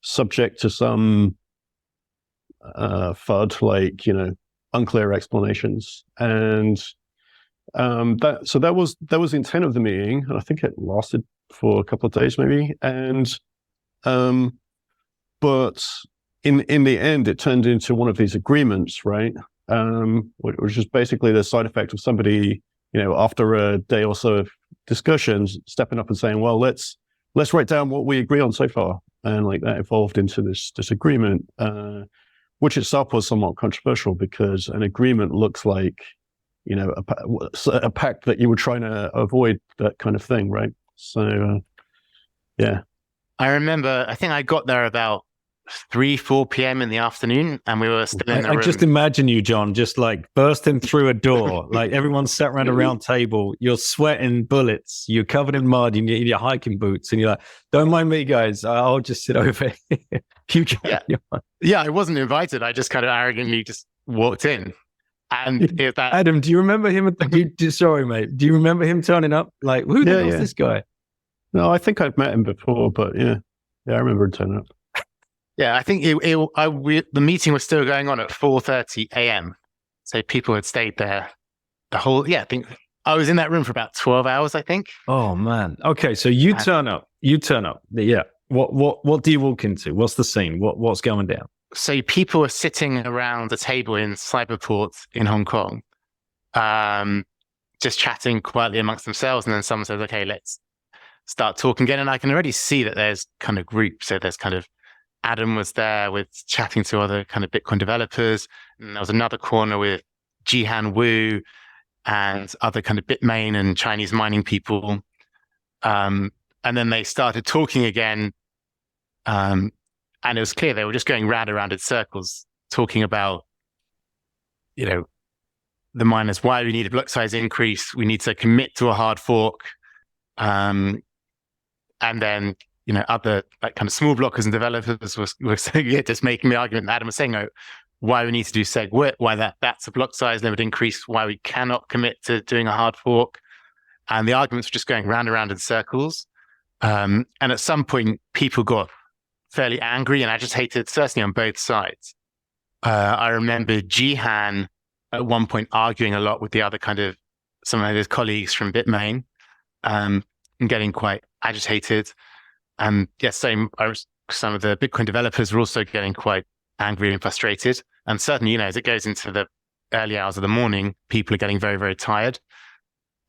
subject to some FUD, unclear explanations. And that was the intent of the meeting, and I think it lasted for a couple of days maybe. And but in the end, it turned into one of these agreements, right? Which is basically the side effect of somebody, after a day or so of discussions, stepping up and saying, well, let's write down what we agree on so far. And that evolved into this agreement, which itself was somewhat controversial, because an agreement looks like, a pact that you were trying to avoid, that kind of thing, right? So, yeah. I remember, I think I got there about 4 p.m. in the afternoon, and we were still in the room. I just imagine you, John, just like bursting through a door, like everyone's sat around a round table, you're sweating bullets, you're covered in mud in your hiking boots, and you're like, don't mind me, guys, I'll just sit over here. You carry on. Yeah, I wasn't invited. I just kind of arrogantly just walked in. And Adam, do you remember him? Sorry, mate. Do you remember him turning up? Like, who the hell is this guy? No, I think I've met him before, but yeah, I remember him turning up. Yeah, I think the meeting was still going on at 4:30 a.m. So people had stayed there the whole. Yeah, I think I was in that room for about 12 hours. I think. Oh man. Okay, so you turn up. Yeah. What do you walk into? What's the scene? What's going down? So people are sitting around a table in Cyberport in Hong Kong, just chatting quietly amongst themselves, and then someone says, "Okay, let's start talking again." And I can already see that there's kind of groups. So there's kind of Adam was there with chatting to other kind of Bitcoin developers. And there was another corner with Jihan Wu and other kind of Bitmain and Chinese mining people. And then they started talking again. And it was clear they were just going round and round in circles, talking about, the miners, why we need a block size increase. We need to commit to a hard fork. And then, other like kind of small blockers and developers were saying, just making the argument that Adam was saying, why we need to do Segwit, why that's a block size limit increase, why we cannot commit to doing a hard fork. And the arguments were just going round and round in circles. And at some point, people got fairly angry and agitated, certainly on both sides. I remember Jihan at one point arguing a lot with the other some of his colleagues from Bitmain, and getting quite agitated. And yes, some of the Bitcoin developers were also getting quite angry and frustrated. And certainly, as it goes into the early hours of the morning, people are getting very, very tired.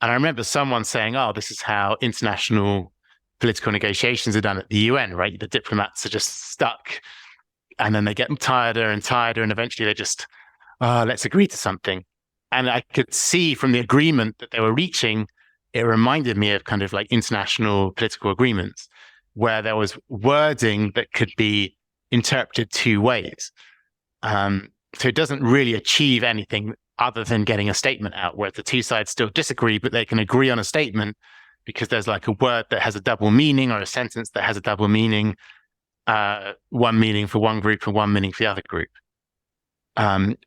And I remember someone saying, "Oh, this is how international political negotiations are done at the UN, right? The diplomats are just stuck, and then they get tireder and tireder, and eventually they just, let's agree to something." And I could see from the agreement that they were reaching, it reminded me of kind of like international political agreements, where there was wording that could be interpreted two ways. So it doesn't really achieve anything other than getting a statement out, where the two sides still disagree, but they can agree on a statement because there's like a word that has a double meaning or a sentence that has a double meaning, one meaning for one group and one meaning for the other group. And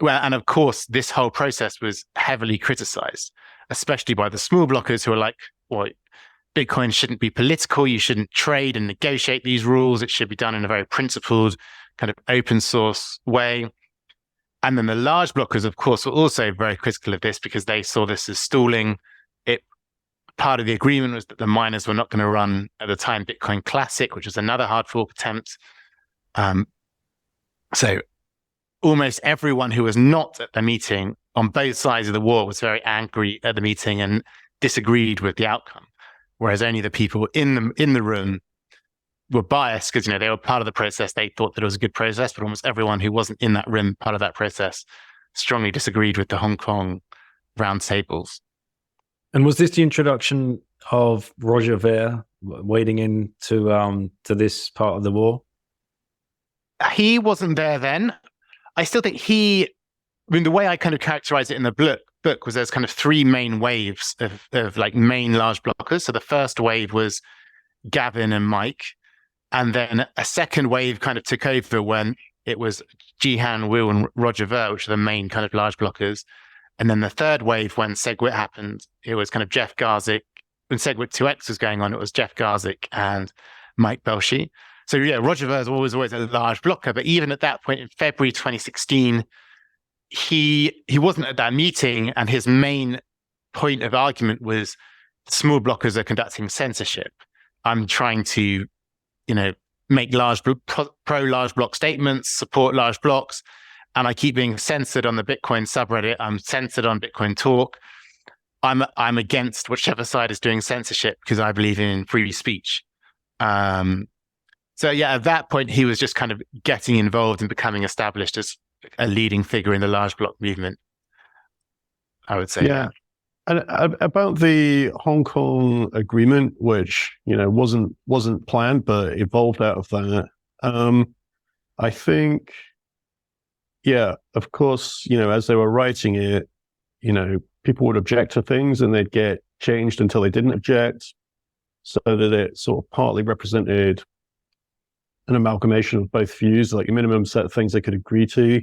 of course, this whole process was heavily criticized, especially by the small blockers who are like, well, Bitcoin shouldn't be political. You shouldn't trade and negotiate these rules. It should be done in a very principled, kind of open source way. And then the large blockers, of course, were also very critical of this because they saw this as stalling. Part of the agreement was that the miners were not going to run at the time Bitcoin Classic, which was another hard fork attempt. So almost everyone who was not at the meeting on both sides of the war was very angry at the meeting and disagreed with the outcome. Whereas only the people in the room were biased because, they were part of the process. They thought that it was a good process, but almost everyone who wasn't in that room, part of that process, strongly disagreed with the Hong Kong roundtables. And was this the introduction of Roger Ver wading into to this part of the war? He wasn't there then. I still think the way I kind of characterize it in the book was there's kind of three main waves of like main large blockers. So the first wave was Gavin and Mike. And then a second wave kind of took over when it was Jihan Wu and Roger Ver, which are the main kind of large blockers. And then the third wave, when Segwit happened, it was kind of Jeff Garzik. When Segwit 2X was going on, it was Jeff Garzik and Mike Belshi. So yeah, Roger Ver is always a large blocker. But even at that point in February 2016, he wasn't at that meeting. And his main point of argument was small blockers are conducting censorship. I'm trying to, make pro large block statements, support large blocks. And I keep being censored on the Bitcoin subreddit. I'm censored on Bitcoin Talk. I'm against whichever side is doing censorship because I believe in free speech. So yeah, at that point, he was just kind of getting involved and becoming established as a leading figure in the large block movement, I would say. Yeah. And about the Hong Kong agreement, which wasn't planned but evolved out of that, I think, yeah, of course, as they were writing it, people would object to things and they'd get changed until they didn't object, so that it sort of partly represented an amalgamation of both views, like a minimum set of things they could agree to,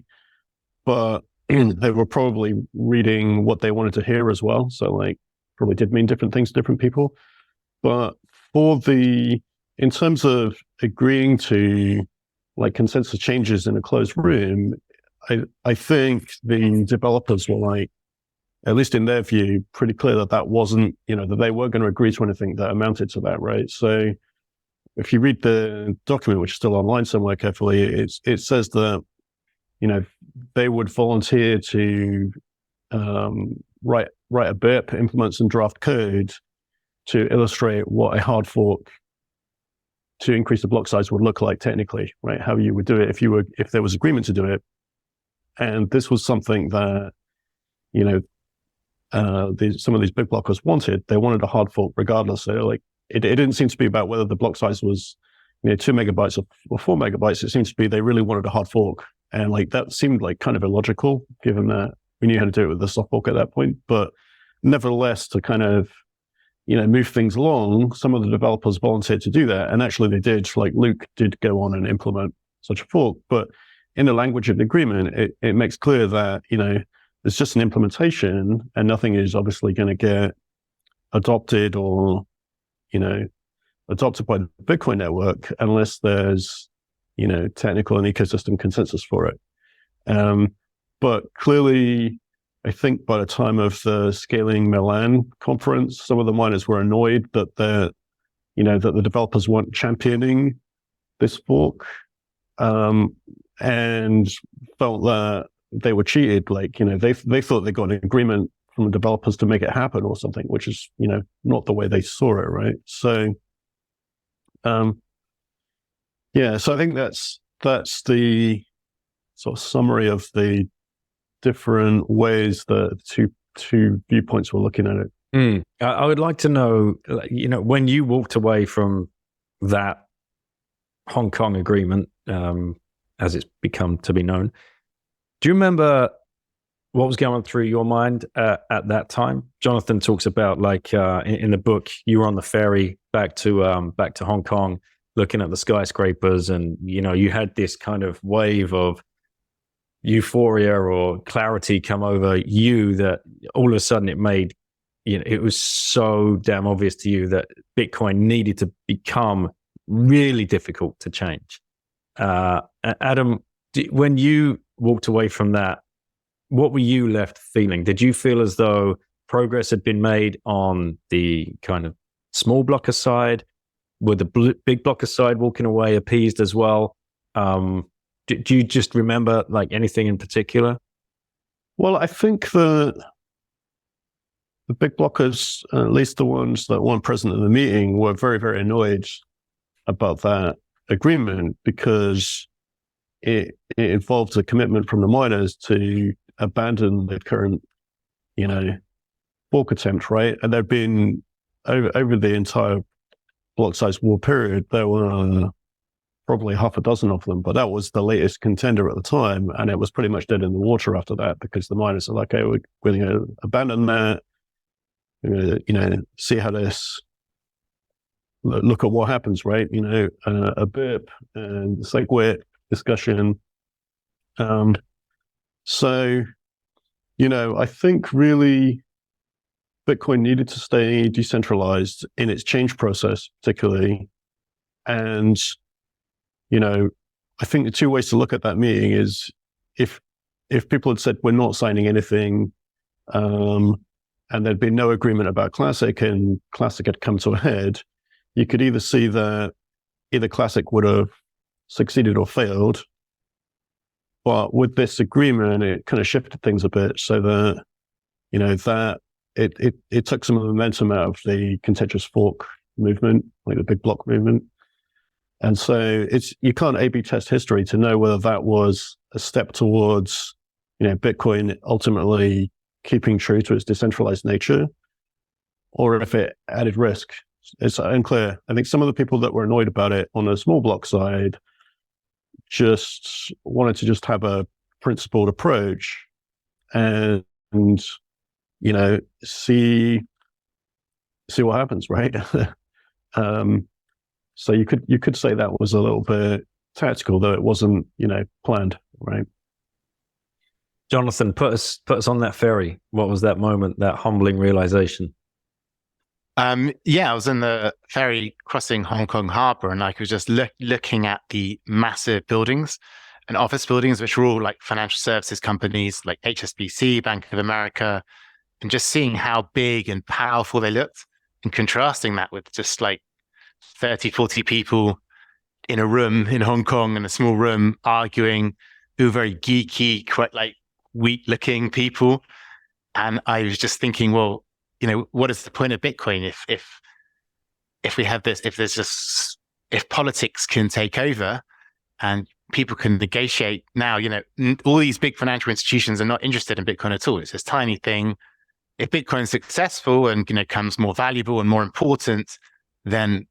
but they were probably reading what they wanted to hear as well. So like probably did mean different things to different people. But in terms of agreeing to like consensus changes in a closed room, I think the developers were like, at least in their view, pretty clear that wasn't, that they weren't going to agree to anything that amounted to that, right? So if you read the document, which is still online somewhere carefully, it says that, they would volunteer to write a BIP, implement some draft code to illustrate what a hard fork to increase the block size would look like technically, right? How you would do it if there was agreement to do it. And this was something that, some of these big blockers wanted. They wanted a hard fork regardless. So like, it didn't seem to be about whether the block size was, 2 megabytes or 4 megabytes. It seems to be they really wanted a hard fork. And like, that seemed like kind of illogical, given that we knew how to do it with the soft fork at that point. But nevertheless, to kind of, move things along, some of the developers volunteered to do that. And actually they did, like Luke did go on and implement such a fork. But in the language of the agreement, it makes clear that, it's just an implementation and nothing is obviously going to get adopted or, adopted by the Bitcoin network unless there's, technical and ecosystem consensus for it. But clearly, I think by the time of the Scaling Milan conference, some of the miners were annoyed that that the developers weren't championing this fork, and felt that they were cheated. Like, they thought they got an agreement from the developers to make it happen or something, which is, not the way they saw it, right? So, yeah, so I think that's the sort of summary of the different ways that two viewpoints were looking at it. I would like to know, when you walked away from that Hong Kong agreement, as it's become to be known, do you remember what was going through your mind at that time? Jonathan talks about, like, in the book, you were on the ferry back to Hong Kong, looking at the skyscrapers, and you had this kind of wave of euphoria or clarity come over you that all of a sudden it made, it was so damn obvious to you that Bitcoin needed to become really difficult to change. Adam, when you walked away from that, what were you left feeling? Did you feel as though progress had been made on the kind of small blocker side? Were the big blocker side walking away appeased as well? Do you just remember like anything in particular? Well, I think the big blockers, at least the ones that weren't present in the meeting, were very, very annoyed about that agreement because it involved a commitment from the miners to abandon the current, fork attempt, right? And there'd been over the entire Blocksize War period, there were probably half a dozen of them, but that was the latest contender at the time, and it was pretty much dead in the water after that because the miners are like, "Okay, we're going to abandon that. We're going to, see how this look at what happens, right? A BIP and Segwit discussion." So, I think really Bitcoin needed to stay decentralized in its change process, particularly. And, I think the two ways to look at that meeting is if people had said, we're not signing anything, and there'd been no agreement about Classic and Classic had come to a head, you could either see that either Classic would have succeeded or failed. But with this agreement, it kind of shifted things a bit so that, that it took some of the momentum out of the contentious fork movement, like the big block movement. And so you can't A/B test history to know whether that was a step towards, Bitcoin ultimately keeping true to its decentralized nature, or if it added risk. It's unclear. I think some of the people that were annoyed about it on the small block side just wanted to just have a principled approach and see what happens, right? So you could say that was a little bit tactical, though it wasn't, planned, right? Jonathan, put us on that ferry. What was that moment, that humbling realization? I was in the ferry crossing Hong Kong Harbor, and I was just looking at the massive buildings and office buildings, which were all like financial services companies like HSBC, Bank of America, and just seeing how big and powerful they looked, and contrasting that with just like 30, 40 people in a room in Hong Kong, in a small room, arguing, who were very geeky, quite like weak looking people. And I was just thinking, well, what is the point of Bitcoin if we have this, if politics can take over and people can negotiate now, all these big financial institutions are not interested in Bitcoin at all. It's this tiny thing. If Bitcoin is successful and, becomes more valuable and more important, then,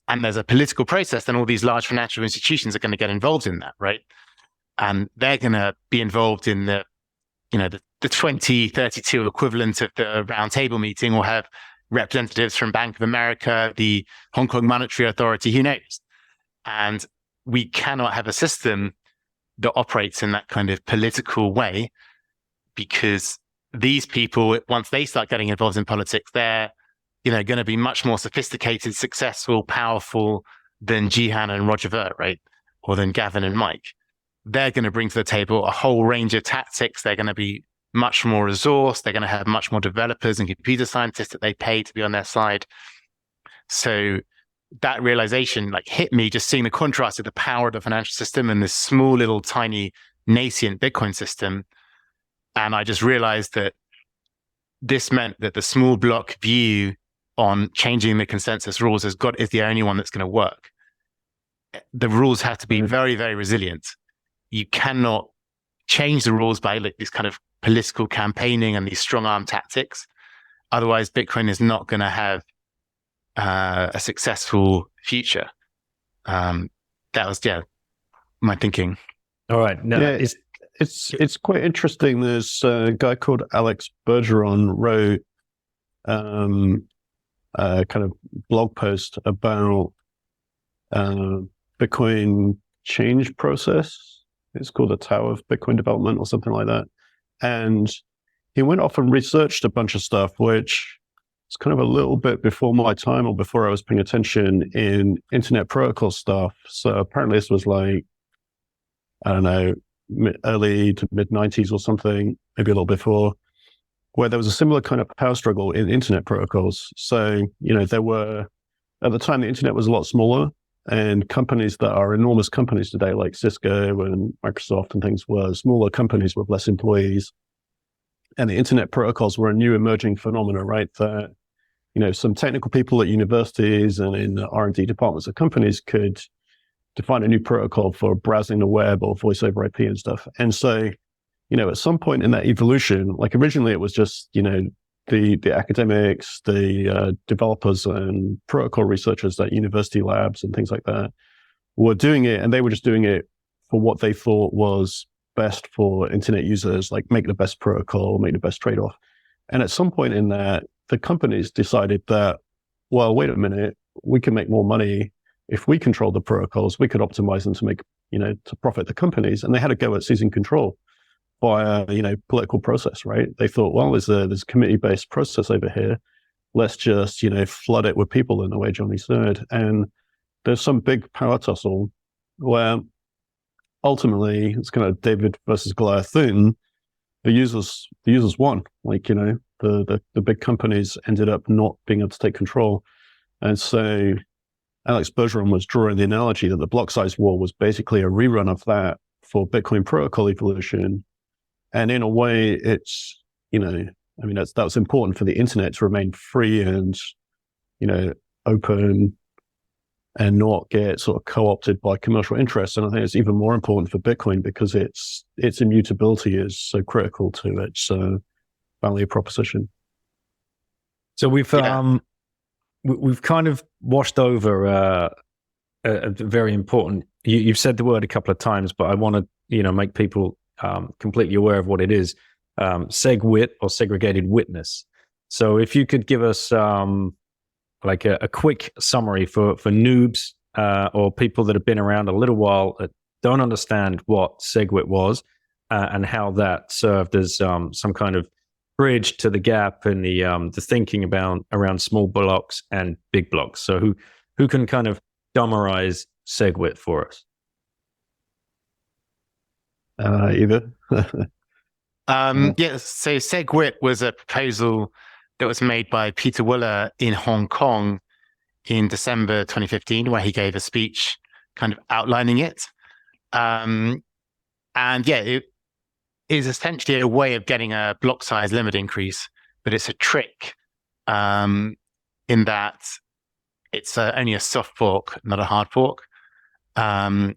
and there's a political process, then all these large financial institutions are going to get involved in that, right? And they're going to be involved in the 2032 equivalent of the roundtable meeting. Will have representatives from Bank of America, the Hong Kong Monetary Authority, who knows? And we cannot have a system that operates in that kind of political way, because these people, once they start getting involved in politics, they're going to be much more sophisticated, successful, powerful than Jihan and Roger Ver, right? Or than Gavin and Mike. They're going to bring to the table a whole range of tactics. They're going to be much more resourced. They're going to have much more developers and computer scientists that they pay to be on their side. So that realization hit me, just seeing the contrast of the power of the financial system and this small little tiny nascent Bitcoin system. And I just realized that this meant that the small block view on changing the consensus rules is the only one that's going to work. The rules have to be very, very resilient. You cannot change the rules by this kind of political campaigning and these strong arm tactics. Otherwise, Bitcoin is not going to have a successful future. That was, my thinking. All right. No, it's quite interesting. There's a guy called Alex Bergeron wrote a kind of blog post about Bitcoin change process. It's called the Tower of Bitcoin Development or something like that. And he went off and researched a bunch of stuff, which is kind of a little bit before my time or before I was paying attention in internet protocol stuff. So apparently this was like, I don't know, early to mid 90s or something, maybe a little before, where there was a similar kind of power struggle in internet protocols. So, there were, at the time, the internet was a lot smaller, and companies that are enormous companies today, like Cisco and Microsoft and things, were smaller companies with less employees. And the internet protocols were a new emerging phenomena, right? That, some technical people at universities and in the R&D departments of companies could define a new protocol for browsing the web or voice over IP and stuff. And so, at some point in that evolution, originally it was just, the academics, the developers and protocol researchers at university labs and things like that were doing it, and they were just doing it for what they thought was best for internet users, make the best protocol, make the best trade-off. And at some point in that, the companies decided that, well, wait a minute, we can make more money if we control the protocols. We could optimize them to make, to profit the companies. And they had to go at seizing control by political process, right? They thought, well, there's a committee-based process over here. Let's just, flood it with people in the way Johnny said. And there's some big power tussle where ultimately it's kind of David versus Goliath thing. The users won. The big companies ended up not being able to take control. And so Alex Bergeron was drawing the analogy that the Blocksize War was basically a rerun of that for Bitcoin protocol evolution. And in a way, it's, that was important for the internet to remain free and, open and not get sort of co-opted by commercial interests. And I think it's even more important for Bitcoin because its immutability is so critical to its value proposition. So we've kind of washed over a very important you've said the word a couple of times, but I want to make people completely aware of what it is. Segwit, or segregated witness. So if you could give us like a quick summary for noobs or people that have been around a little while that don't understand what Segwit was and how that served as some kind of bridge to the gap in the thinking around small blocks and big blocks. So who can kind of summarize Segwit for us? Either. Yeah, so Segwit was a proposal that was made by Peter Wuller in Hong Kong in December 2015, where he gave a speech kind of outlining it. And yeah, it is essentially a way of getting a block size limit increase, but it's a trick in that it's only a soft fork, not a hard fork. And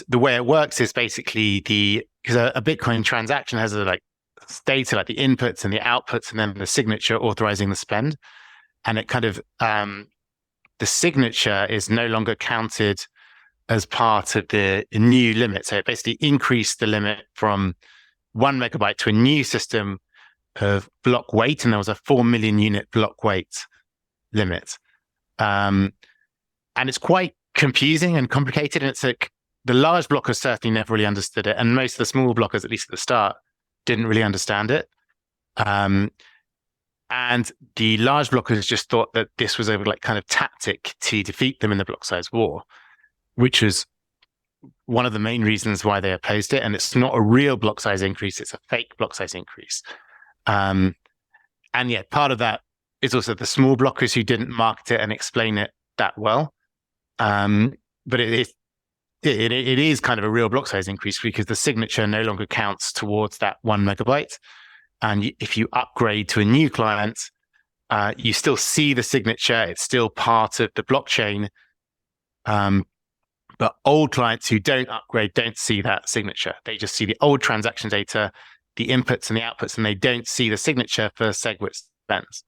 the way it works is basically because a Bitcoin transaction has data like the inputs and the outputs, and then the signature authorizing the spend. And it kind of, the signature is no longer counted as part of the new limit. So it basically increased the limit from 1 megabyte to a new system of block weight. And there was a 4 million unit block weight limit. And it's quite confusing and complicated. And it's the large blockers certainly never really understood it. And most of the small blockers, at least at the start, didn't really understand it. And the large blockers just thought that this was a kind of tactic to defeat them in the block size war, which was one of the main reasons why they opposed it. And it's not a real block size increase, it's a fake block size increase. And yeah, part of that is also the small blockers who didn't market it and explain it that well. But it is kind of a real block size increase because the signature no longer counts towards that 1 megabyte. And if you upgrade to a new client, you still see the signature. It's still part of the blockchain. But old clients who don't upgrade don't see that signature. They just see the old transaction data, the inputs and the outputs, and they don't see the signature for Segwit spends.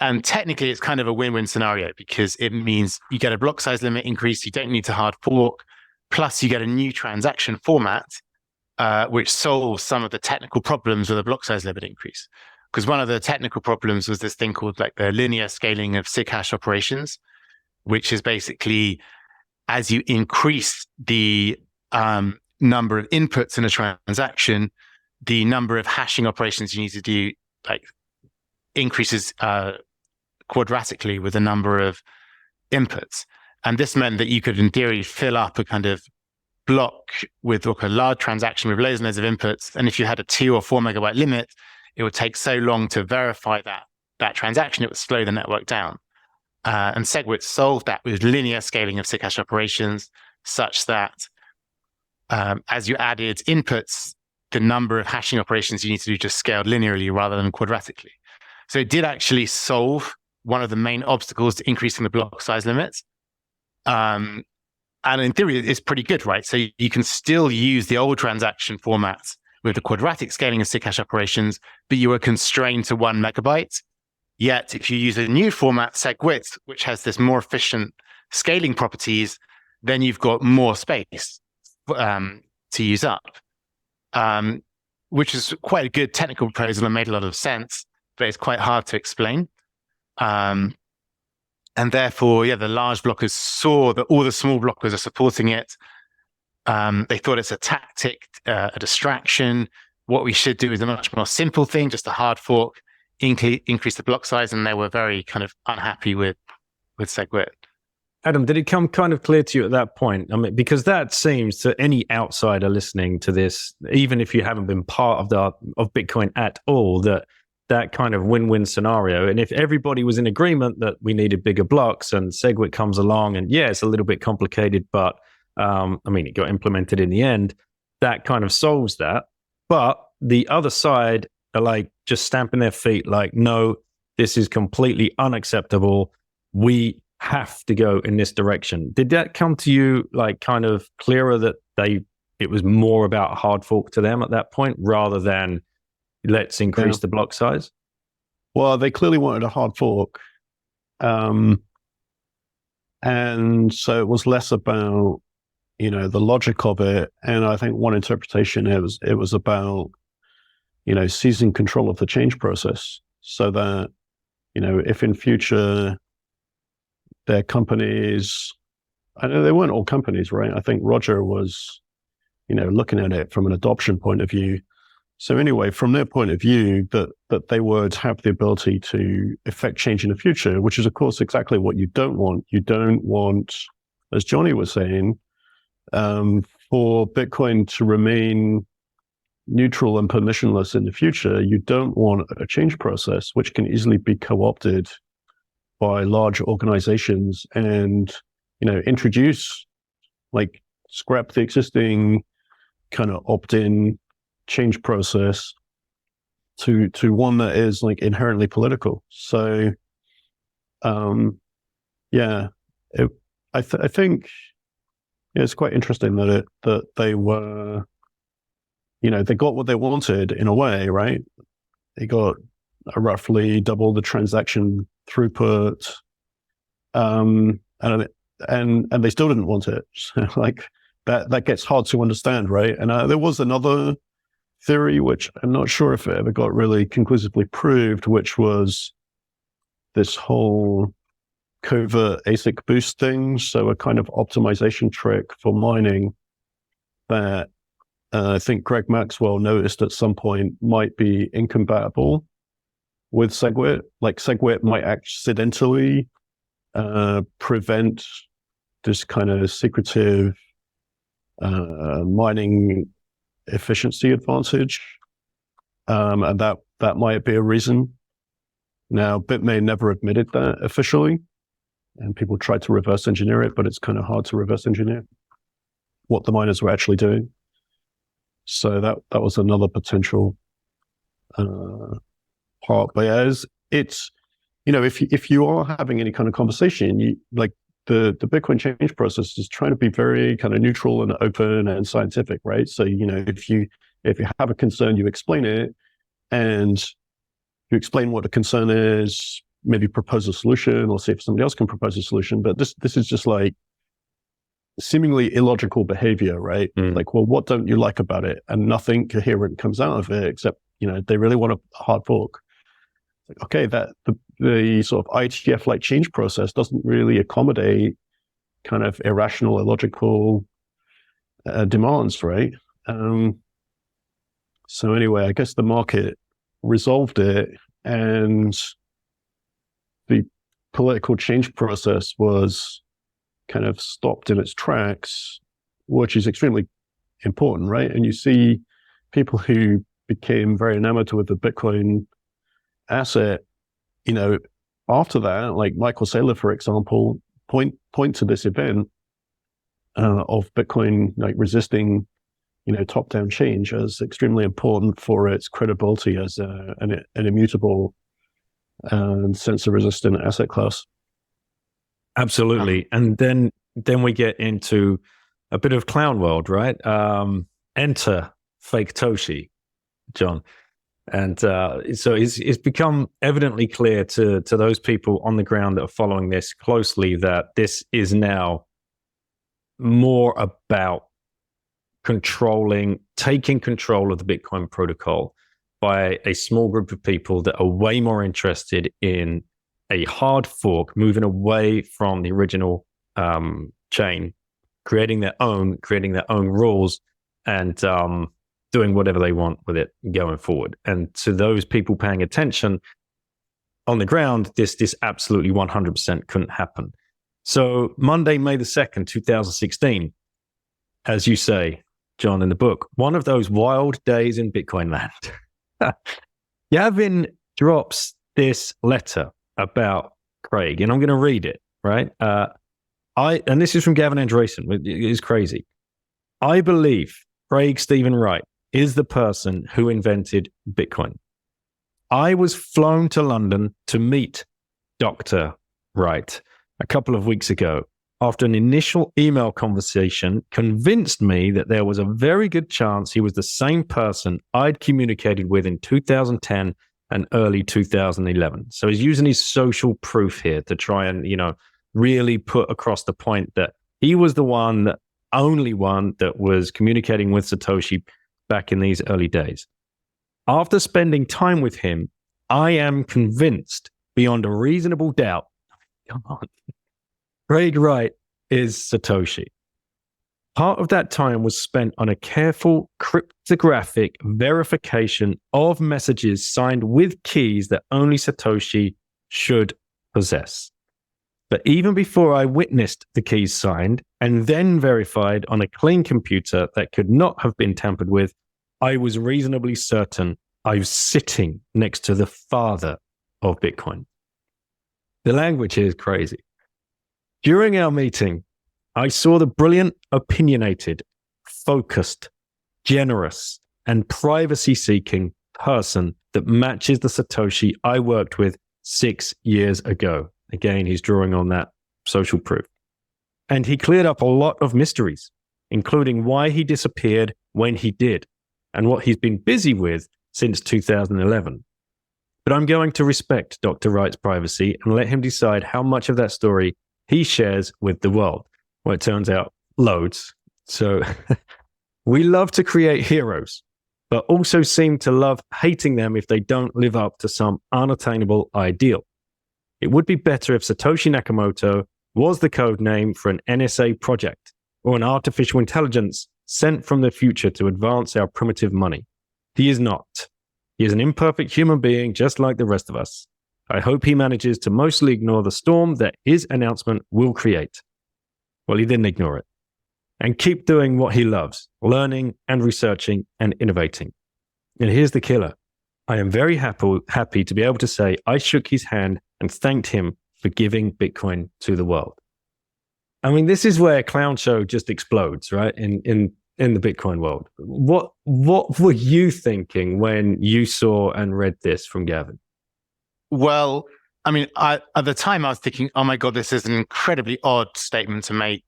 And technically, it's kind of a win-win scenario because it means you get a block size limit increase, you don't need to hard fork, plus you get a new transaction format, which solves some of the technical problems with a block size limit increase. Because one of the technical problems was this thing called the linear scaling of sig hash operations, which is basically as you increase the number of inputs in a transaction, the number of hashing operations you need to do increases quadratically with the number of inputs. And this meant that you could, in theory, fill up a kind of block with a large transaction with loads and loads of inputs. And if you had a 2 or 4 megabyte limit, it would take so long to verify that transaction, it would slow the network down. And Segwit solved that with linear scaling of sig hash operations, such that as you added inputs, the number of hashing operations you need to do just scaled linearly rather than quadratically. So it did actually solve one of the main obstacles to increasing the block size limits. And in theory, it's pretty good, right? So you can still use the old transaction formats with the quadratic scaling of sig hash operations, but you are constrained to 1 megabyte. Yet, if you use a new format, Segwit, which has this more efficient scaling properties, then you've got more space to use up, which is quite a good technical proposal and made a lot of sense, but it's quite hard to explain. And therefore, yeah, the large blockers saw that all the small blockers are supporting it. They thought it's a tactic, a distraction. What we should do is a much more simple thing, just a hard fork, increase the block size, and they were very kind of unhappy with Segwit. Adam, did it come kind of clear to you at that point? I mean, because that seems to any outsider listening to this, even if you haven't been part of Bitcoin at all, that kind of win-win scenario. And if everybody was in agreement that we needed bigger blocks and Segwit comes along and yeah, it's a little bit complicated, but I mean, it got implemented in the end, that kind of solves that. But the other side are just stamping their feet no, this is completely unacceptable. We have to go in this direction. Did that come to you kind of clearer that it was more about a hard fork to them at that point rather than let's increase the block size? Well, they clearly wanted a hard fork. And And so it was less about, the logic of it. And I think one interpretation, it was about, seizing control of the change process, so that, if in future their companies, I know they weren't all companies, right? I think Roger was, looking at it from an adoption point of view. So anyway, from their point of view, that they would have the ability to effect change in the future, which is, of course, exactly what you don't want. You don't want, as Johnny was saying, for Bitcoin to remain neutral and permissionless in the future. You don't want a change process which can easily be co-opted by large organizations and, introduce, like, scrap the existing kind of opt-in change process to one that is, like, inherently political. So, I think it's quite interesting that they were, they got what they wanted in a way, right? They got roughly double the transaction throughput, and they still didn't want it. So, like, that gets hard to understand, right? And there was another theory, which I'm not sure if it ever got really conclusively proved, which was this whole covert ASIC boost thing. So a kind of optimization trick for mining that I think Greg Maxwell noticed at some point might be incompatible with Segwit. Like, Segwit might accidentally prevent this kind of secretive mining efficiency advantage, and that might be a reason. Now, Bitmain never admitted that officially, and people tried to reverse engineer it, but it's kind of hard to reverse engineer what the miners were actually doing. So that was another potential part. But as it's, if you are having any kind of conversation, you, like, the Bitcoin change process is trying to be very kind of neutral and open and scientific, right? So, if you have a concern, you explain it, and you explain what the concern is, maybe propose a solution, or see if somebody else can propose a solution. But this is just, like, seemingly illogical behavior, right? Like, well, what don't you like about it? And nothing coherent comes out of it except, they really want a hard fork. Like, okay, that the sort of ITF-like change process doesn't really accommodate kind of irrational, illogical demands, right? So anyway, I guess the market resolved it, and the political change process was kind of stopped in its tracks, which is extremely important, right? And you see people who became very enamored with the Bitcoin asset, after that, like Michael Saylor, for example, point to this event of Bitcoin, like, resisting, top-down change as extremely important for its credibility as an immutable and censor-resistant asset class. Absolutely. And then we get into a bit of clown world, right? Enter fake Toshi, John. And so it's become evidently clear to those people on the ground that are following this closely that this is now more about taking control of the Bitcoin protocol by a small group of people that are way more interested in a hard fork, moving away from the original chain, creating their own rules, and doing whatever they want with it going forward. And to those people paying attention on the ground, this absolutely 100% couldn't happen. So Monday, May the 2nd, 2016, as you say, John, in the book, one of those wild days in Bitcoin land. Gavin drops this letter about Craig, and I'm going to read it, right? And this is from Gavin Andresen. It is crazy. I believe Craig Stephen Wright is the person who invented Bitcoin. I was flown to London to meet Dr. Wright a couple of weeks ago after an initial email conversation convinced me that there was a very good chance he was the same person I'd communicated with in 2010 and early 2011. So he's using his social proof here to try and, really put across the point that he was the only one that was communicating with Satoshi back in these early days. After spending time with him, I am convinced beyond a reasonable doubt, come on, Craig Wright is Satoshi. Part of that time was spent on a careful cryptographic verification of messages signed with keys that only Satoshi should possess. But even before I witnessed the keys signed and then verified on a clean computer that could not have been tampered with, I was reasonably certain I was sitting next to the father of Bitcoin. The language here is crazy. During our meeting, I saw the brilliant, opinionated, focused, generous, and privacy-seeking person that matches the Satoshi I worked with 6 years ago. Again, he's drawing on that social proof. And he cleared up a lot of mysteries, including why he disappeared when he did, and what he's been busy with since 2011. But I'm going to respect Dr. Wright's privacy and let him decide how much of that story he shares with the world. Well, it turns out loads. So we love to create heroes, but also seem to love hating them if they don't live up to some unattainable ideal. It would be better if Satoshi Nakamoto was the code name for an NSA project or an artificial intelligence sent from the future to advance our primitive money. He is not. He is an imperfect human being just like the rest of us. I hope he manages to mostly ignore the storm that his announcement will create. Well, he didn't ignore it. And keep doing what he loves, learning and researching and innovating. And here's the killer. I am very happy to be able to say I shook his hand and thanked him for giving Bitcoin to the world. I mean, this is where Clown Show just explodes, right? In the Bitcoin world. What were you thinking when you saw and read this from Gavin? Well, I mean, at the time I was thinking, oh my God, this is an incredibly odd statement to make.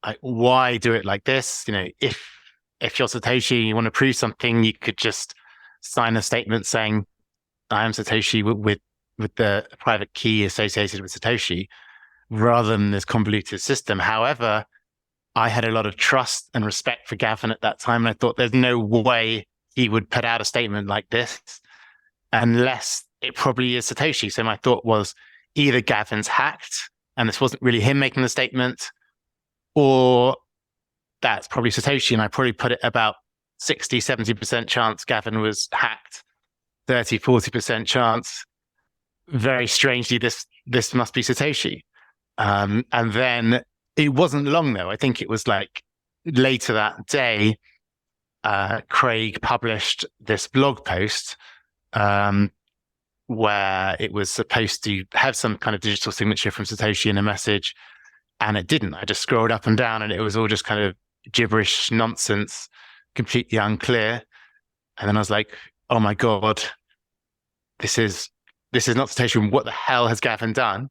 Like, why do it like this? You know, if you're Satoshi, you want to prove something, you could just sign a statement saying, I am Satoshi with the private key associated with Satoshi, rather than this convoluted system. However, I had a lot of trust and respect for Gavin at that time. And I thought there's no way he would put out a statement like this unless it probably is Satoshi. So my thought was either Gavin's hacked and this wasn't really him making the statement, or that's probably Satoshi. And I probably put it about 60, 70% chance Gavin was hacked, 30, 40% chance. Very strangely, this must be Satoshi. And then it wasn't long though. I think it was like later that day, Craig published this blog post where it was supposed to have some kind of digital signature from Satoshi in a message, and it didn't. I just scrolled up and down and it was all just kind of gibberish nonsense, completely unclear. And then I was like, oh my God, this is not Satoshi. What the hell has Gavin done?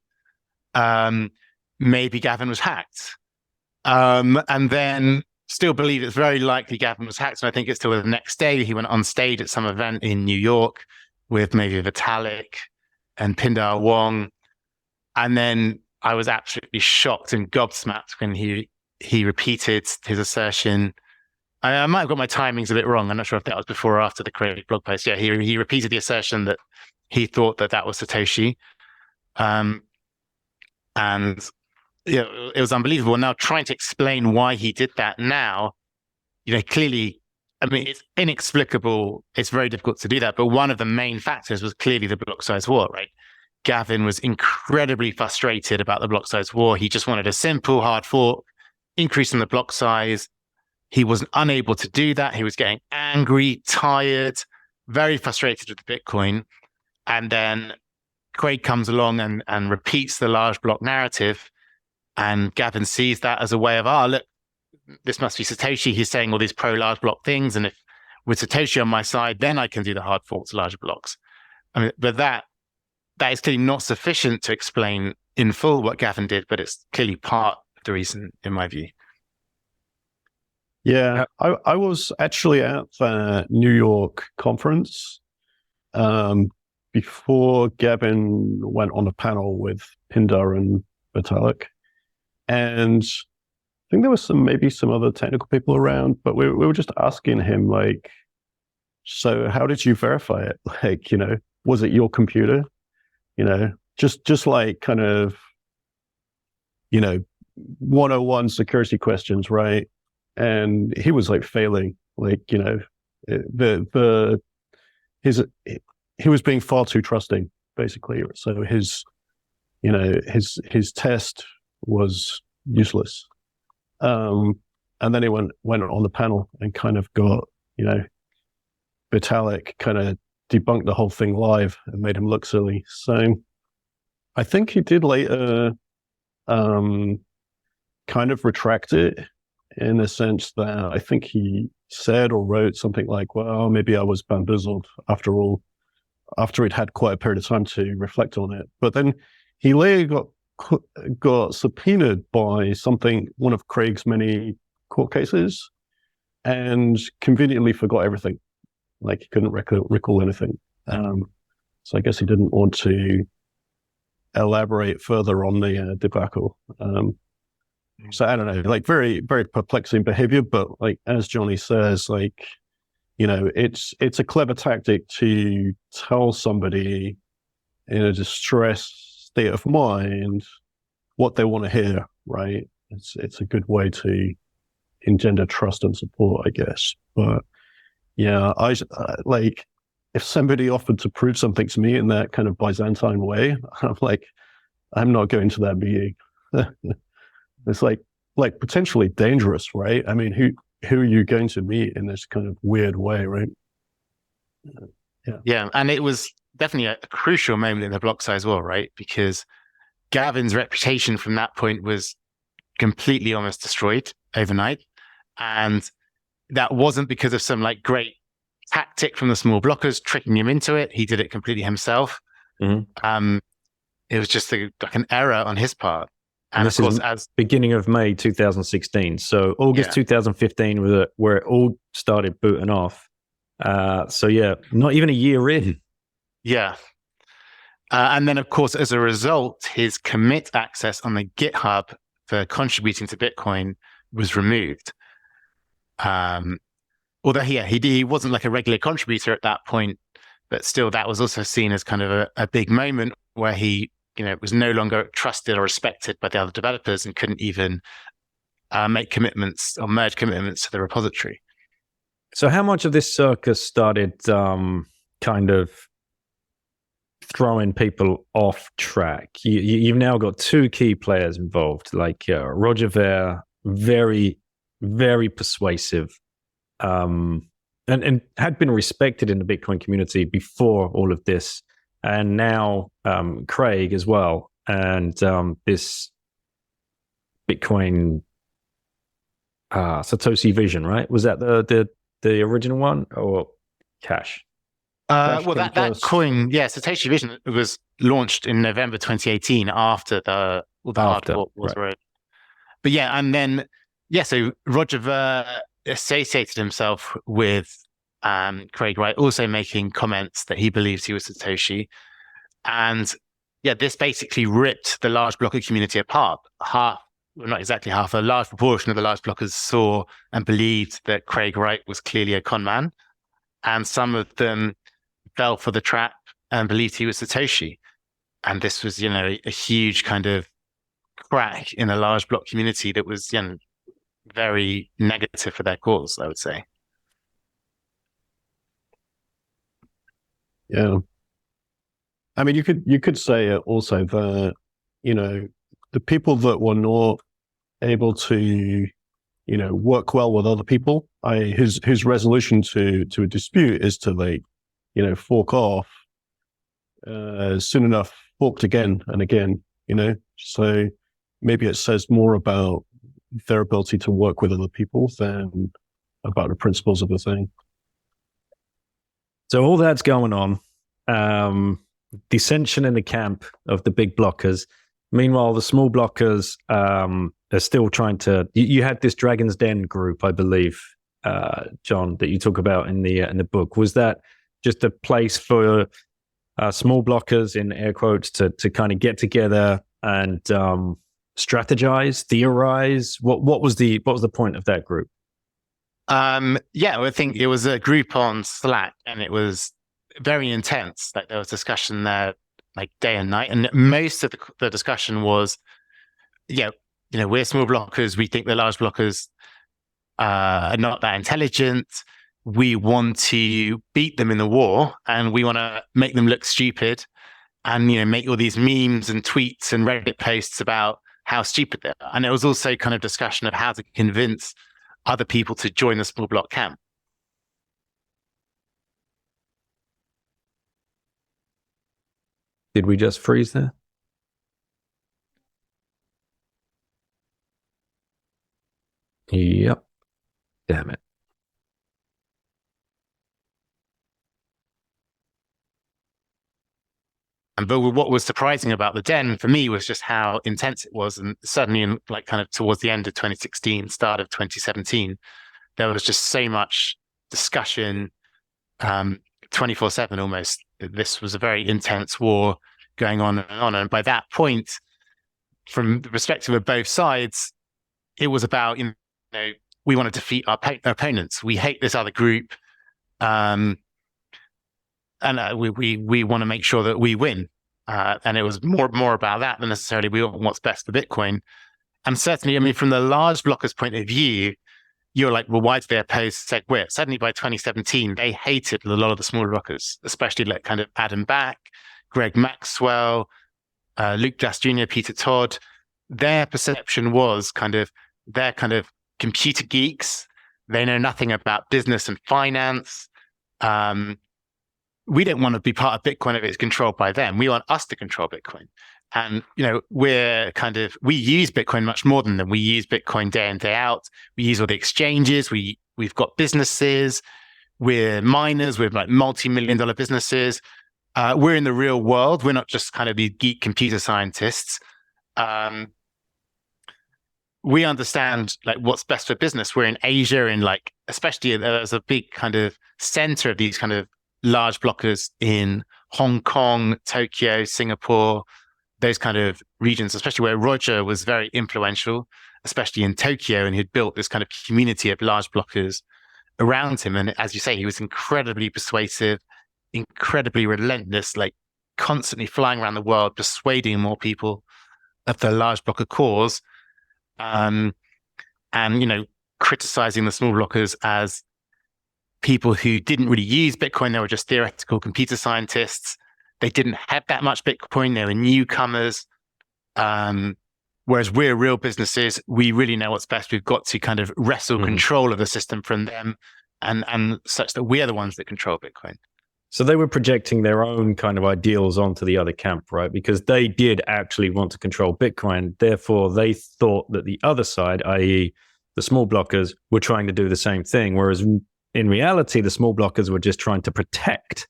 Maybe Gavin was hacked. And then still believe it's very likely Gavin was hacked. And I think it's still the next day he went on stage at some event in New York with maybe Vitalik and Pindar Wong. And then I was absolutely shocked and gobsmacked when he repeated his assertion. I might have got my timings a bit wrong. I'm not sure if that was before or after the Craig blog post. Yeah, he repeated the assertion that he thought that was Satoshi. And yeah, it was unbelievable. Now trying to explain why he did that now, clearly, I mean, it's inexplicable. It's very difficult to do that. But one of the main factors was clearly the Blocksize War, right? Gavin was incredibly frustrated about the Blocksize War. He just wanted a simple hard fork, increase in the block size. He was unable to do that. He was getting angry, tired, very frustrated with Bitcoin. And then Craig comes along and repeats the large block narrative. And Gavin sees that as a way of, look, this must be Satoshi. He's saying all these pro large block things. And if with Satoshi on my side, then I can do the hard fork to larger blocks. I mean, but that is clearly not sufficient to explain in full what Gavin did, but it's clearly part of the reason, in my view. Yeah, I was actually at the New York conference before Gavin went on a panel with Pindar and Vitalik. And I think there was maybe some other technical people around, but we were just asking him, like, so how did you verify it? Like, was it your computer? Just like kind of, 101 security questions, right? And he was like failing, like, he was being far too trusting, basically. So his test was useless. And then he went on the panel and kind of got, Vitalik kind of debunked the whole thing live and made him look silly. So I think he did later kind of retract it, in the sense that I think he said or wrote something like, well, maybe I was bamboozled after all, after he'd had quite a period of time to reflect on it. But then he later got subpoenaed by one of Craig's many court cases, and conveniently forgot everything. Like, he couldn't recall anything. So I guess he didn't want to elaborate further on the debacle. So I don't know, like, very, very perplexing behavior. But like, as Johnny says, like, it's a clever tactic to tell somebody in a distressed state of mind what they want to hear, right? It's a good way to engender trust and support, I guess. But yeah, like, if somebody offered to prove something to me in that kind of Byzantine way, I'm like, I'm not going to that meeting. It's like potentially dangerous, right? I mean, who are you going to meet in this kind of weird way, right? Yeah, and it was definitely a crucial moment in the Blocksize War, right? Because Gavin's reputation from that point was completely almost destroyed overnight. And that wasn't because of some like great tactic from the small blockers tricking him into it. He did it completely himself. Mm-hmm. It was just like an error on his part. And of course, as beginning of May 2016. So August 2015 was where it all started booting off. So yeah, not even a year in. Yeah. And then, of course, as a result, his commit access on the GitHub for contributing to Bitcoin was removed. Although he wasn't like a regular contributor at that point, but still that was also seen as kind of a big moment where he, was no longer trusted or respected by the other developers and couldn't even make commitments or merge commitments to the repository. So how much of this circus started kind of throwing people off track? You've now got two key players involved, like Roger Ver, very, very persuasive, and had been respected in the Bitcoin community before all of this. And now Craig as well, and this Bitcoin Satoshi Vision, right? Was that the original one, or Cash? Well, that coin, Satoshi Vision was launched in November 2018 after the hard fork was right. But yeah, and then so Roger Ver associated himself with Craig Wright, also making comments that he believes he was Satoshi. And this basically ripped the large blocker community apart. Not exactly half, a large proportion of the large blockers saw and believed that Craig Wright was clearly a con man. And some of them fell for the trap and believed he was Satoshi. And this was, a huge kind of crack in a large block community that was, very negative for their cause, I would say. Yeah. I mean, you could say also that, the people that were not able to, work well with other people, his resolution to a dispute is to, like, fork off, soon enough forked again and again, so maybe it says more about their ability to work with other people than about the principles of the thing. So all that's going on, dissension in the camp of the big blockers. Meanwhile, the small blockers are still trying to. You had this Dragon's Den group, I believe, John, that you talk about in the book. Was that just a place for small blockers, in air quotes, to kind of get together and strategize, theorize? What was the point of that group? I think it was a group on Slack, and it was very intense. Like there was discussion there, like day and night, and most of the discussion was, we're small blockers. We think the large blockers are not that intelligent. We want to beat them in the war, and we want to make them look stupid, and make all these memes and tweets and Reddit posts about how stupid they are. And it was also kind of discussion of how to convince other people to join the small block camp. Did we just freeze there? Yep. Damn it. But what was surprising about the Den for me was just how intense it was. And suddenly, in like kind of towards the end of 2016, start of 2017, there was just so much discussion, 24/7 almost. This was a very intense war going on and on. And by that point, from the perspective of both sides, it was about, we want to defeat our opponents. We hate this other group. And we want to make sure that we win. And it was more about that than necessarily we want what's best for Bitcoin. And certainly, from the large blockers' point of view, you're like, well, why do they oppose Segwit? Suddenly by 2017, they hated a lot of the smaller blockers, especially like kind of Adam Back, Greg Maxwell, Luke Glass Jr., Peter Todd. Their perception was they're kind of computer geeks. They know nothing about business and finance. We don't want to be part of Bitcoin if it's controlled by them. We want us to control Bitcoin. And, we use Bitcoin much more than them. We use Bitcoin day in, day out. We use all the exchanges. We've got businesses. We're miners. We're like multi-million-dollar businesses. We're in the real world. We're not just kind of these geek computer scientists. We understand like what's best for business. We're in Asia, and like, especially there's a big kind of center of these kind of large blockers in Hong Kong, Tokyo, Singapore, those kind of regions, especially where Roger was very influential, especially in Tokyo, and he'd built this kind of community of large blockers around him. And as you say, he was incredibly persuasive, incredibly relentless, like constantly flying around the world, persuading more people of the large blocker cause, and criticizing the small blockers as people who didn't really use Bitcoin. They were just theoretical computer scientists. They didn't have that much Bitcoin. They were newcomers. Whereas we're real businesses. We really know what's best. We've got to kind of wrestle control of the system from them, and such that we are the ones that control Bitcoin. So they were projecting their own kind of ideals onto the other camp, right? Because they did actually want to control Bitcoin. Therefore, they thought that the other side, i.e. the small blockers, were trying to do the same thing. Whereas in reality, the small blockers were just trying to protect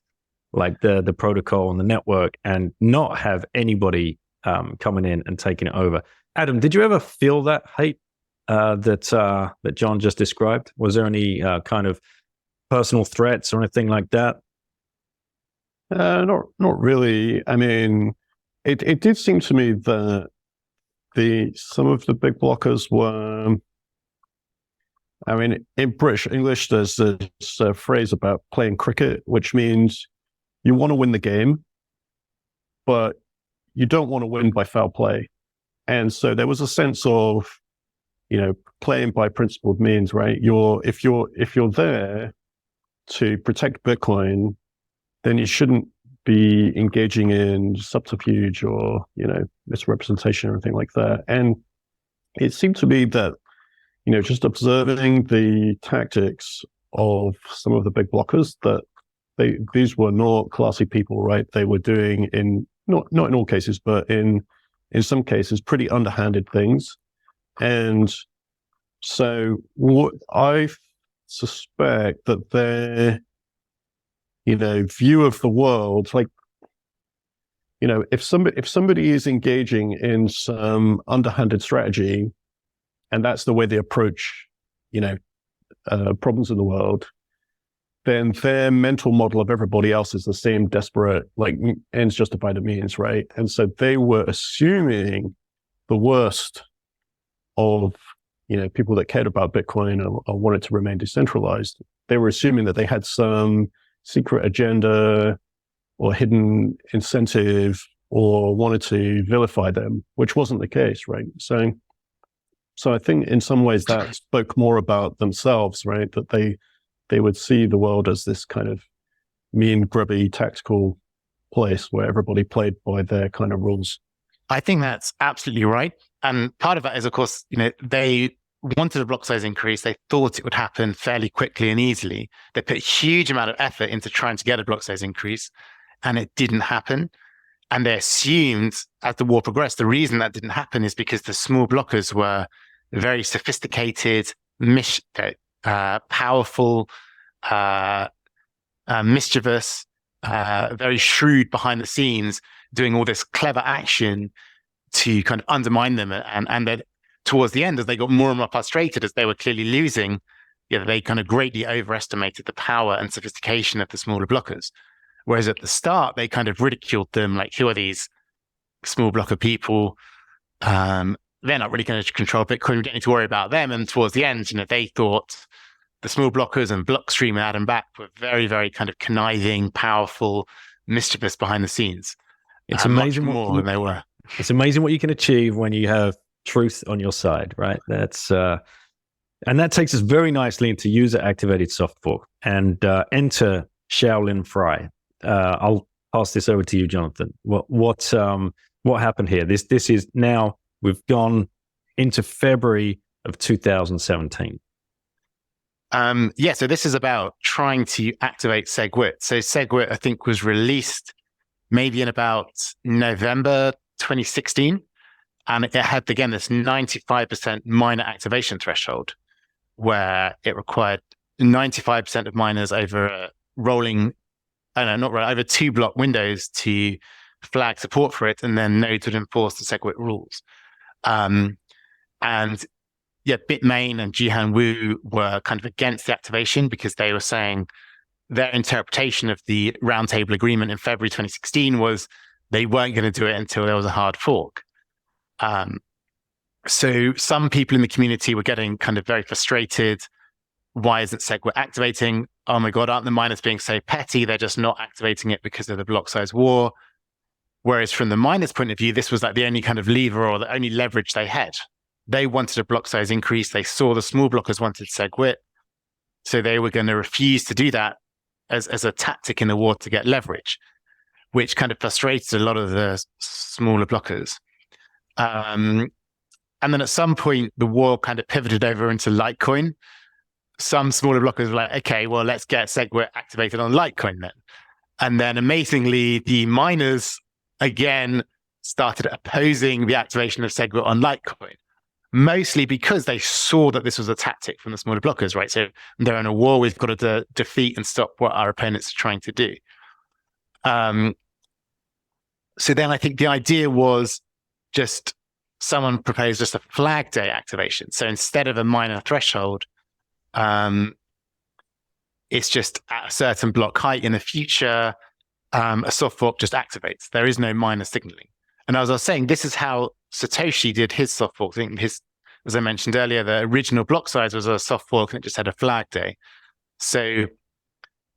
like the protocol and the network and not have anybody coming in and taking it over. Adam, did you ever feel that hate that John just described? Was there any kind of personal threats or anything like that? Not really. I mean, it did seem to me that some of the big blockers were. I mean, in British English, there's this phrase about playing cricket, which means you want to win the game, but you don't want to win by foul play. And so there was a sense of, playing by principled means, right? If you're there to protect Bitcoin, then you shouldn't be engaging in subterfuge or, misrepresentation or anything like that. And it seemed to me that, just observing the tactics of some of the big blockers, that these were not classy people, right? They were doing not in all cases, but in some cases, pretty underhanded things. And so what I suspect that their, view of the world, like, if somebody is engaging in some underhanded strategy, and that's the way they approach, problems in the world, then their mental model of everybody else is the same desperate, like ends justify the means, right? And so they were assuming the worst of, people that cared about Bitcoin or wanted to remain decentralized. They were assuming that they had some secret agenda or hidden incentive or wanted to vilify them, which wasn't the case, right? So I think in some ways that spoke more about themselves, right? That they would see the world as this kind of mean, grubby, tactical place where everybody played by their kind of rules. I think that's absolutely right. And part of that is, of course, they wanted a block size increase. They thought it would happen fairly quickly and easily. They put a huge amount of effort into trying to get a block size increase, and it didn't happen. And they assumed as the war progressed, the reason that didn't happen is because the small blockers were very sophisticated, powerful, mischievous, very shrewd behind the scenes, doing all this clever action to kind of undermine them. And then towards the end, as they got more and more frustrated, as they were clearly losing, they kind of greatly overestimated the power and sophistication of the smaller blockers. Whereas at the start, they kind of ridiculed them, like, who are these small blocker people? They're not really going to control Bitcoin. We don't need to worry about them. And towards the end, they thought the small blockers and Blockstream and Adam Back were very, very kind of conniving, powerful, mischievous behind the scenes. It's amazing more than they were. It's amazing what you can achieve when you have truth on your side, right? That's and that takes us very nicely into user-activated soft fork and enter Shaolin Fry. I'll pass this over to you, Jonathan. What happened here? This is now, we've gone into February of 2017. So this is about trying to activate Segwit. So Segwit, I think, was released maybe in about November 2016. And it had, again, this 95% miner activation threshold, where it required 95% of miners over a rolling, over 2 block windows to flag support for it, and then nodes would enforce the Segwit rules. Bitmain and Jihan Wu were kind of against the activation because they were saying their interpretation of the roundtable agreement in February 2016 was they weren't going to do it until there was a hard fork. So some people in the community were getting kind of very frustrated. Why isn't Segwit activating? Oh my God, aren't the miners being so petty? They're just not activating it because of the Blocksize War. Whereas from the miners' point of view, this was like the only kind of lever or the only leverage they had. They wanted a block size increase. They saw the small blockers wanted Segwit. So they were going to refuse to do that as a tactic in the war to get leverage, which kind of frustrated a lot of the smaller blockers. And then at some point, the war kind of pivoted over into Litecoin. Some smaller blockers were like, okay, well, let's get Segwit activated on Litecoin then. And then amazingly, the miners again started opposing the activation of Segwit on Litecoin, mostly because they saw that this was a tactic from the smaller blockers, right? So they're in a war, we've got to defeat and stop what our opponents are trying to do. So then I think the idea was just someone proposed just a flag day activation. So instead of a miner threshold, it's just at a certain block height in the future, a soft fork just activates. There is no miner signaling. And as I was saying, this is how Satoshi did his soft fork. I think as I mentioned earlier, the original block size was a soft fork and it just had a flag day. So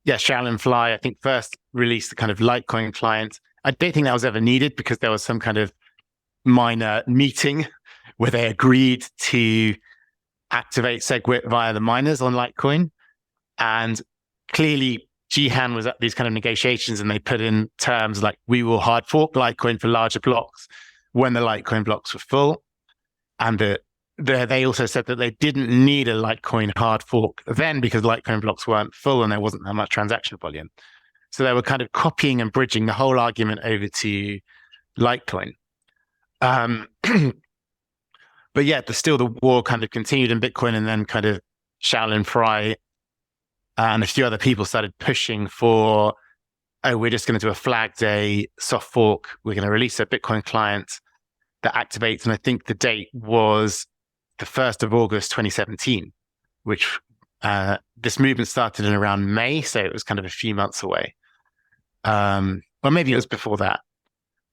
yeah, Shaolin Fly, I think, first released the kind of Litecoin client. I don't think that was ever needed because there was some kind of miner meeting where they agreed to activate Segwit via the miners on Litecoin. And clearly Jihan was at these kind of negotiations and they put in terms like, we will hard fork Litecoin for larger blocks when the Litecoin blocks were full. And they also said that they didn't need a Litecoin hard fork then because Litecoin blocks weren't full and there wasn't that much transaction volume. So they were kind of copying and bridging the whole argument over to Litecoin. But yeah, still the war kind of continued in Bitcoin, and then kind of Shaolin Fry and a few other people started pushing for, oh, we're just going to do a flag day soft fork. We're going to release a Bitcoin client that activates. And I think the date was the 1st of August, 2017, which This movement started in around May, so it was kind of a few months away. Or maybe it was before that.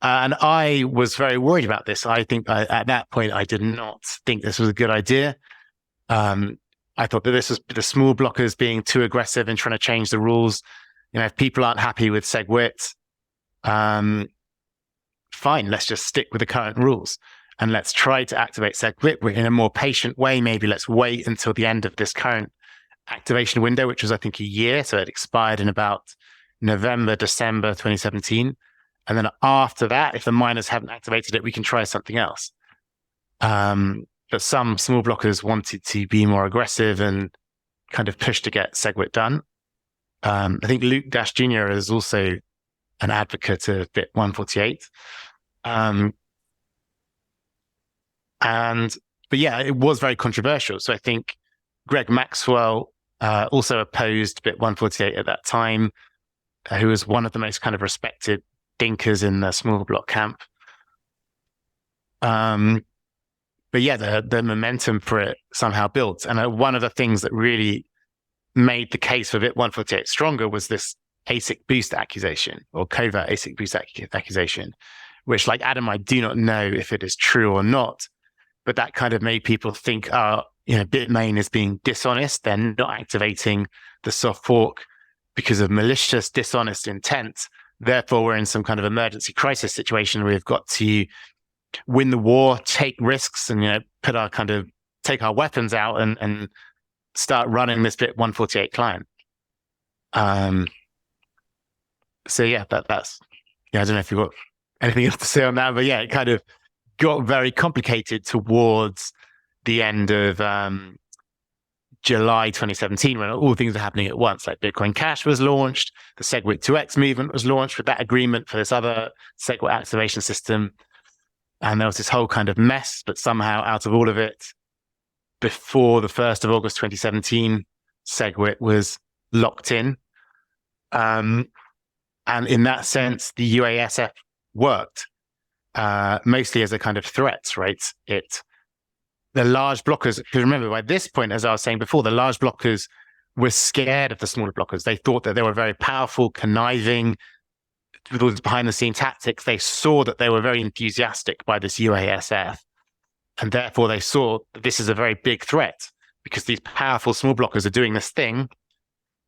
And I was very worried about this. I think at that point, I did not think this was a good idea. I thought that this was the small blockers being too aggressive and trying to change the rules. If people aren't happy with Segwit, fine, let's just stick with the current rules and let's try to activate Segwit in a more patient way. Maybe let's wait until the end of this current activation window, which was, I think, a year. So it expired in about November, December 2017. And then after that, if the miners haven't activated it, we can try something else. But some small blockers wanted to be more aggressive and kind of push to get Segwit done. I think Luke Dash Jr. is also an advocate of bit 148. But yeah, it was very controversial. So I think Greg Maxwell also opposed bit 148 at that time, who was one of the most kind of respected thinkers in the small block camp. But yeah, the momentum for it somehow built. And one of the things that really made the case for bit 148 stronger was this ASIC boost accusation, or covert ASIC boost accusation, which, like Adam, I do not know if it is true or not, but that kind of made people think, Bitmain is being dishonest. They're not activating the soft fork because of malicious, dishonest intent. Therefore, we're in some kind of emergency crisis situation where we've got to win the war, take risks, and take our weapons out and start running this bit 148 client. So yeah, that's I don't know if you've got anything else to say on that, but yeah, it kind of got very complicated towards the end of July 2017, when all things are happening at once. Like Bitcoin Cash was launched, the Segwit 2x movement was launched with that agreement for this other Segwit activation system. And there was this whole kind of mess, but somehow out of all of it, before the 1st of August 2017, Segwit was locked in. And in that sense, the UASF worked, mostly as a kind of threat, right? The large blockers, because remember, by this point, as I was saying before, the large blockers were scared of the smaller blockers. They thought that they were very powerful, conniving, with all these behind-the-scene tactics. They saw that they were very enthusiastic by this UASF, and therefore they saw that this is a very big threat because these powerful small blockers are doing this thing.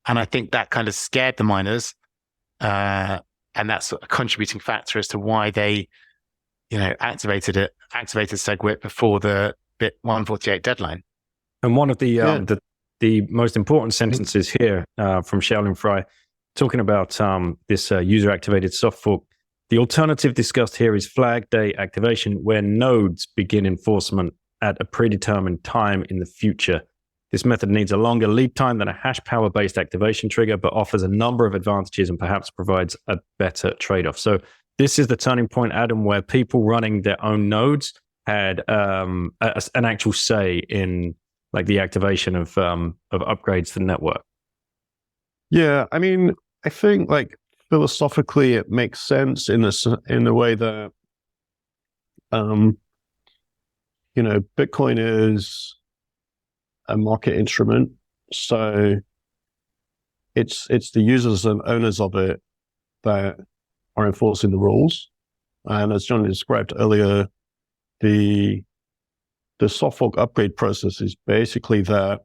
And I think that kind of scared the miners, and that's a contributing factor as to why they, activated Segwit before the bit 148 deadline. And one of the most important sentences here from Shaolin Fry, talking about this user-activated soft fork. The alternative discussed here is flag day activation, where nodes begin enforcement at a predetermined time in the future. This method needs a longer lead time than a hash power-based activation trigger, but offers a number of advantages and perhaps provides a better trade-off. So this is the turning point, Adam, where people running their own nodes had an actual say in like the activation of upgrades to the network. Yeah, I mean, I think like philosophically it makes sense in the way that Bitcoin is a market instrument, so it's the users and owners of it that are enforcing the rules. And as John described earlier, the soft fork upgrade process is basically that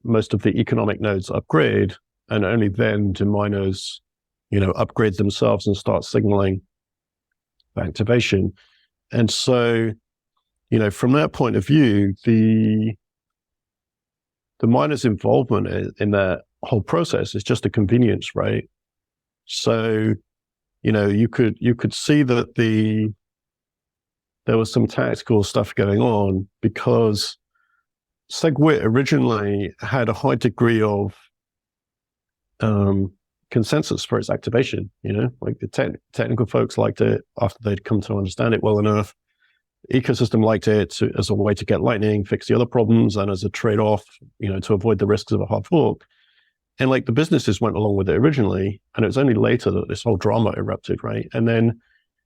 most of the economic nodes upgrade, and only then do miners upgrade themselves and start signaling activation. And so from that point of view, the miner's involvement in that whole process is just a convenience, right? So you could see that there was some tactical stuff going on, because Segwit originally had a high degree of consensus for its activation. Like the technical folks liked it after they'd come to understand it well enough. The ecosystem liked it as a way to get Lightning, fix the other problems, and as a trade-off, to avoid the risks of a hard fork. And like the businesses went along with it originally, and it was only later that this whole drama erupted, right? And then,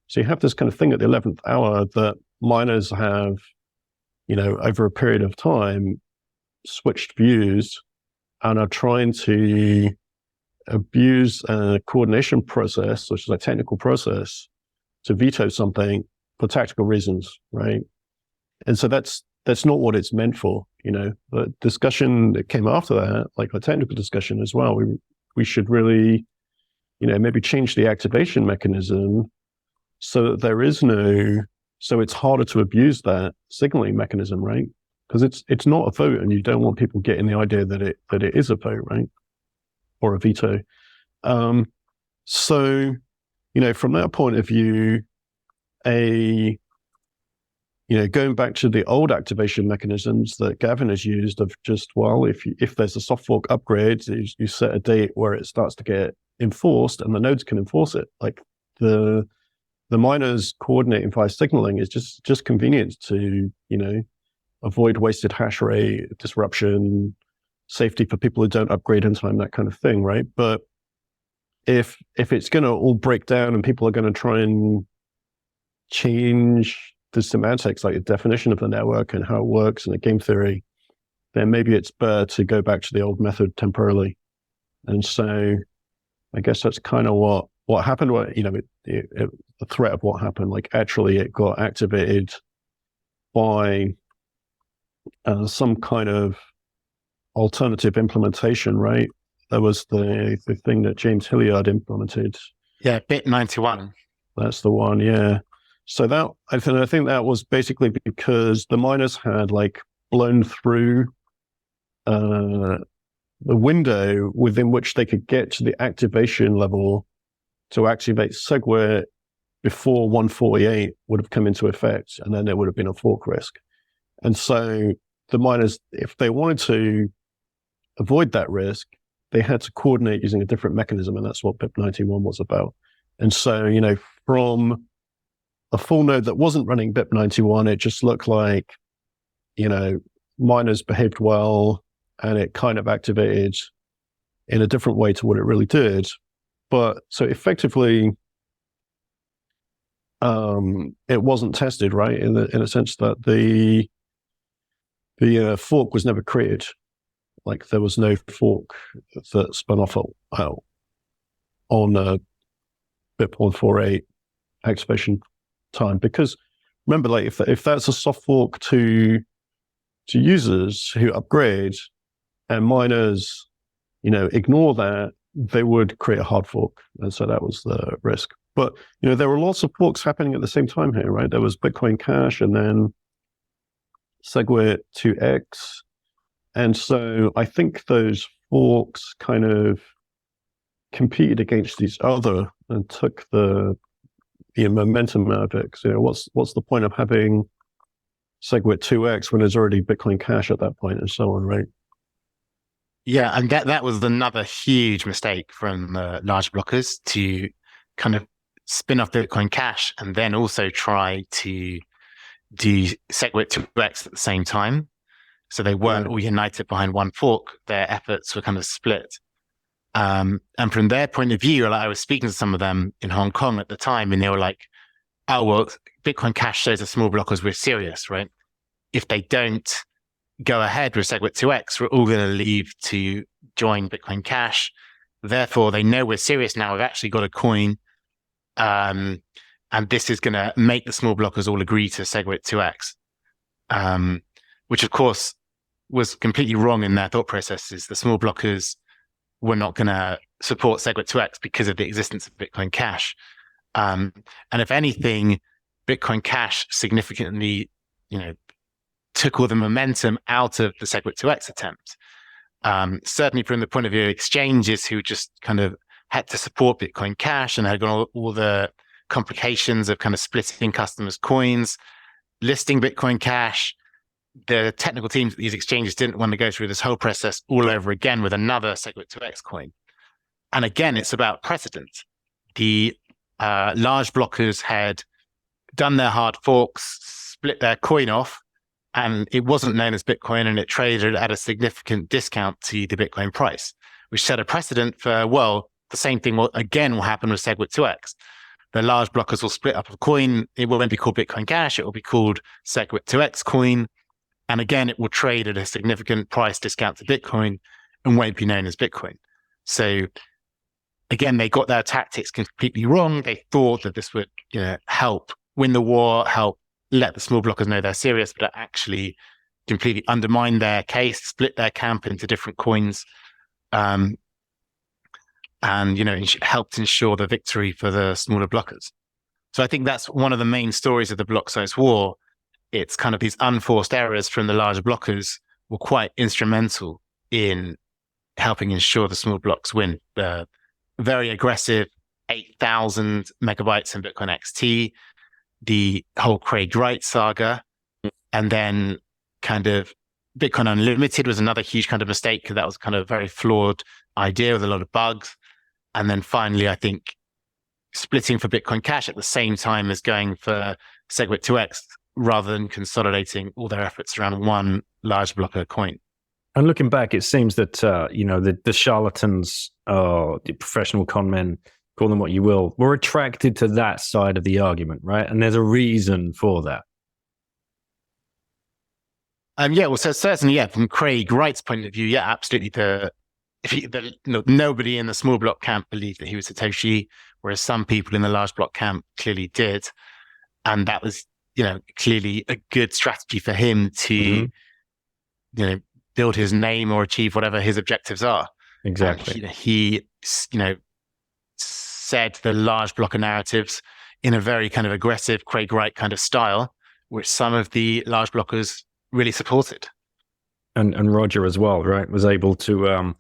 so you have this kind of thing at the 11th hour that miners have, over a period of time, switched views and are trying to abuse a coordination process, which is a technical process, to veto something for tactical reasons, right? And so that's not what it's meant for, The discussion that came after that, like a technical discussion as well, we should really, maybe change the activation mechanism so that so it's harder to abuse that signaling mechanism, right? Because it's not a vote, and you don't want people getting the idea that it is a vote, right? Or a veto. So, from that point of view, going back to the old activation mechanisms that Gavin has used of just, well, if there's a soft fork upgrade, you set a date where it starts to get enforced and the nodes can enforce it. Like the miners coordinating via signaling is just convenient to, avoid wasted hash rate, disruption, safety for people who don't upgrade in time, that kind of thing, right? But if it's going to all break down and people are going to try and change the semantics, like the definition of the network and how it works and the game theory, then maybe it's better to go back to the old method temporarily. And so I guess that's kind of what happened. The threat of what happened, like actually it got activated by some kind of alternative implementation, right? That was the thing that James Hilliard implemented. Yeah, BIP91. That's the one, yeah. So I think that was basically because the miners had blown through the window within which they could get to the activation level to activate Segwit before 148 would have come into effect, and then there would have been a fork risk. And so the miners, if they wanted to avoid that risk, they had to coordinate using a different mechanism, and that's what BIP91 was about. And so, from a full node that wasn't running BIP91, it just looked like, miners behaved well, and it kind of activated in a different way to what it really did. But so effectively, it wasn't tested, right? In a sense that the fork was never created. Like there was no fork that spun off on BIP 148 activation time, because remember, if that's a soft fork to users who upgrade and miners, ignore that, they would create a hard fork, and so that was the risk. But there were lots of forks happening at the same time here, right? There was Bitcoin Cash and then Segwit 2x, and so I think those forks kind of competed against each other and took the momentum out of it. What's the point of having Segwit 2x when there's already Bitcoin Cash at that point, and so on, right? Yeah, and that was another huge mistake from the large blockers, to kind of spin off Bitcoin Cash and then also try to do Segwit 2x at the same time. So they weren't all united behind one fork. Their efforts were kind of split. And from their point of view, I was speaking to some of them in Hong Kong at the time, and they were like, oh, well, Bitcoin Cash shows the small blockers we're serious, right? If they don't go ahead with Segwit 2x, we're all going to leave to join Bitcoin Cash. Therefore, they know we're serious now. We've actually got a coin. And this is going to make the small blockers all agree to Segwit 2x, which, of course, was completely wrong in their thought processes. The small blockers were not going to support Segwit 2x because of the existence of Bitcoin Cash. And if anything, Bitcoin Cash significantly, took all the momentum out of the Segwit 2x attempt. Certainly from the point of view of exchanges who just kind of had to support Bitcoin Cash and had got all the complications of kind of splitting customers' coins, listing Bitcoin Cash. The technical teams at these exchanges didn't want to go through this whole process all over again with another Segwit 2x coin. And again, it's about precedent. The large blockers had done their hard forks, split their coin off, and it wasn't known as Bitcoin, and it traded at a significant discount to the Bitcoin price, which set a precedent for, well, the same thing will happen with Segwit 2x. The large blockers will split up a coin. It won't be called Bitcoin Cash. It will be called Segwit 2x coin. And again, it will trade at a significant price discount to Bitcoin and won't be known as Bitcoin. So again, they got their tactics completely wrong. They thought that this would, help win the war, help let the small blockers know they're serious, but it actually completely undermined their case, split their camp into different coins, and helped ensure the victory for the smaller blockers. So I think that's one of the main stories of the Blocksize War. It's kind of these unforced errors from the larger blockers were quite instrumental in helping ensure the small blocks win. Very aggressive 8,000 megabytes in Bitcoin XT, the whole Craig Wright saga, and then kind of Bitcoin Unlimited was another huge kind of mistake because that was kind of a very flawed idea with a lot of bugs. And then finally, I think splitting for Bitcoin Cash at the same time as going for Segwit 2x rather than consolidating all their efforts around one large blocker coin. And looking back, it seems that, the charlatans, the professional con men, call them what you will, were attracted to that side of the argument, right? And there's a reason for that. So certainly, from Craig Wright's point of view, absolutely. Nobody in the small block camp believed that he was Satoshi, whereas some people in the large block camp clearly did. And that was, clearly a good strategy for him to, build his name or achieve whatever his objectives are. Exactly. And, he said the large blocker narratives in a very kind of aggressive Craig Wright kind of style, which some of the large blockers really supported. And Roger as well, right, was able to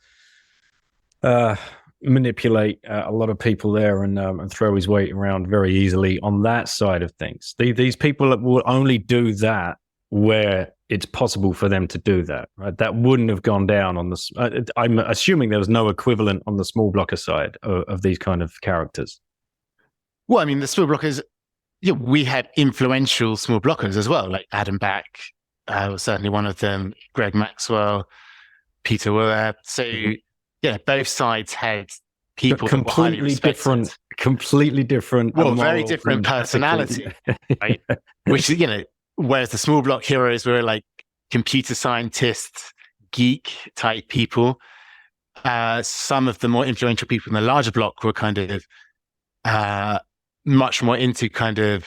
manipulate a lot of people there and throw his weight around very easily on that side of things. These people will only do that where it's possible for them to do that, right? That wouldn't have gone down on the. I'm assuming there was no equivalent on the small blocker side of these kind of characters. Well, I mean, the small blockers, we had influential small blockers as well, like Adam Back was certainly one of them, Greg Maxwell, Peter Weir. So, both sides had people but completely different. Well, very different personality, right? Which, whereas the small block heroes were like computer scientists, geek type people. Some of the more influential people in the larger block were kind of much more into kind of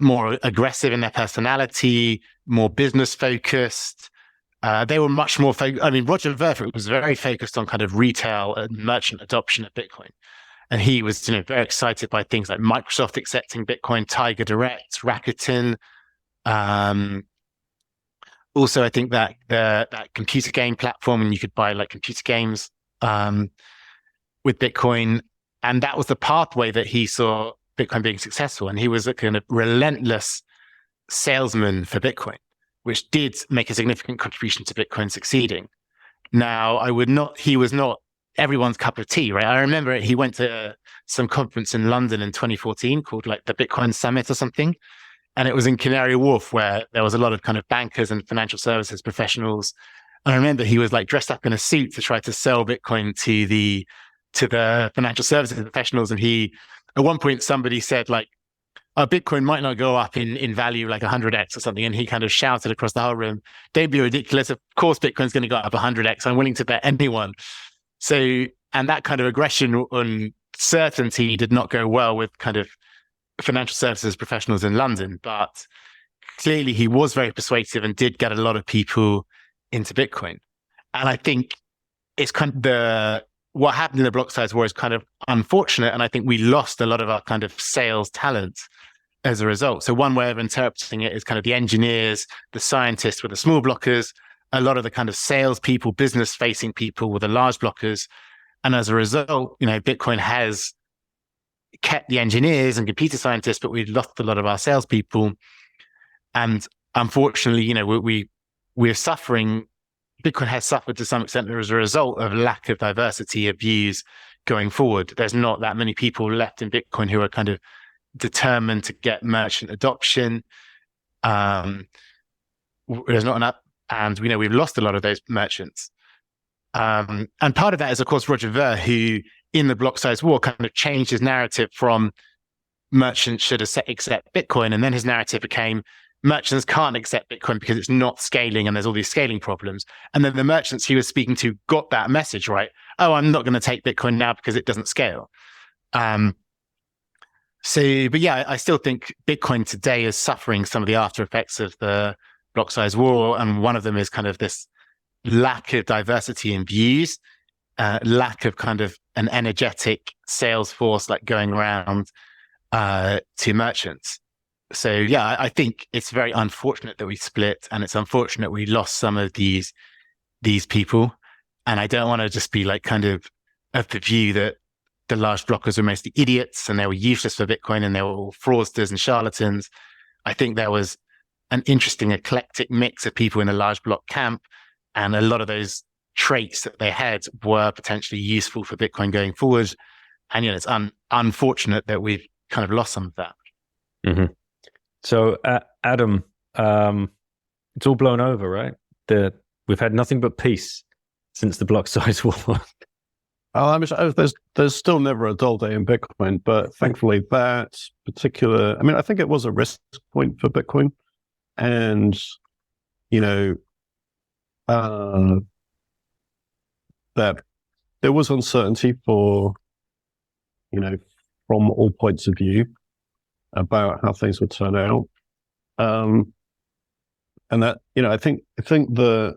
more aggressive in their personality, more business focused. They were much more Roger Ver was very focused on kind of retail and merchant adoption of Bitcoin. And he was, very excited by things like Microsoft accepting Bitcoin, Tiger Direct, Rakuten. Also, I think that that computer game platform, and you could buy like computer games with Bitcoin. And that was the pathway that he saw Bitcoin being successful. And he was a kind of relentless salesman for Bitcoin, which did make a significant contribution to Bitcoin succeeding. Now, he was not everyone's cup of tea, right? I remember he went to some conference in London in 2014 called like the Bitcoin Summit or something. And it was in Canary Wharf where there was a lot of kind of bankers and financial services professionals. And I remember he was like dressed up in a suit to try to sell Bitcoin to the financial services professionals. And at one point, somebody said like, Bitcoin might not go up in value like 100x or something. And he kind of shouted across the whole room, don't be ridiculous. Of course, Bitcoin's going to go up 100x. I'm willing to bet anyone. So, and that kind of aggression on certainty did not go well with kind of financial services professionals in London, but clearly he was very persuasive and did get a lot of people into Bitcoin. And I think it's kind of what happened in the Blocksize War is kind of unfortunate. And I think we lost a lot of our kind of sales talent as a result. So one way of interpreting it is kind of the engineers, the scientists were the small blockers, a lot of the kind of salespeople, business-facing people were the large blockers. And as a result, Bitcoin has kept the engineers and computer scientists, but we lost a lot of our salespeople. And unfortunately, we're suffering. Bitcoin has suffered to some extent as a result of lack of diversity of views going forward. There's not that many people left in Bitcoin who are kind of determined to get merchant adoption. There's not enough. And we know we've lost a lot of those merchants. And part of that is, of course, Roger Ver, who in the Blocksize War kind of changed his narrative from merchants should accept Bitcoin. And then his narrative became merchants can't accept Bitcoin because it's not scaling and there's all these scaling problems. And then the merchants he was speaking to got that message right. Oh, I'm not going to take Bitcoin now because it doesn't scale. But yeah, I still think Bitcoin today is suffering some of the after effects of the Blocksize War. And one of them is kind of this lack of diversity in views, lack of kind of an energetic sales force like going around to merchants. So yeah, I think it's very unfortunate that we split, and it's unfortunate we lost some of these people. And I don't want to just be like kind of the view that the large blockers were mostly idiots and they were useless for Bitcoin and they were all fraudsters and charlatans. I think there was an interesting eclectic mix of people in the large block camp, and a lot of those traits that they had were potentially useful for Bitcoin going forward. And it's unfortunate that we've kind of lost some of that. Mm-hmm. So, Adam, it's all blown over, right? We've had nothing but peace since the Blocksize War. There's still never a dull day in Bitcoin, but thankfully that particular, I think it was a risk point for Bitcoin, and that there was uncertainty from all points of view about how things would turn out. And that, I think the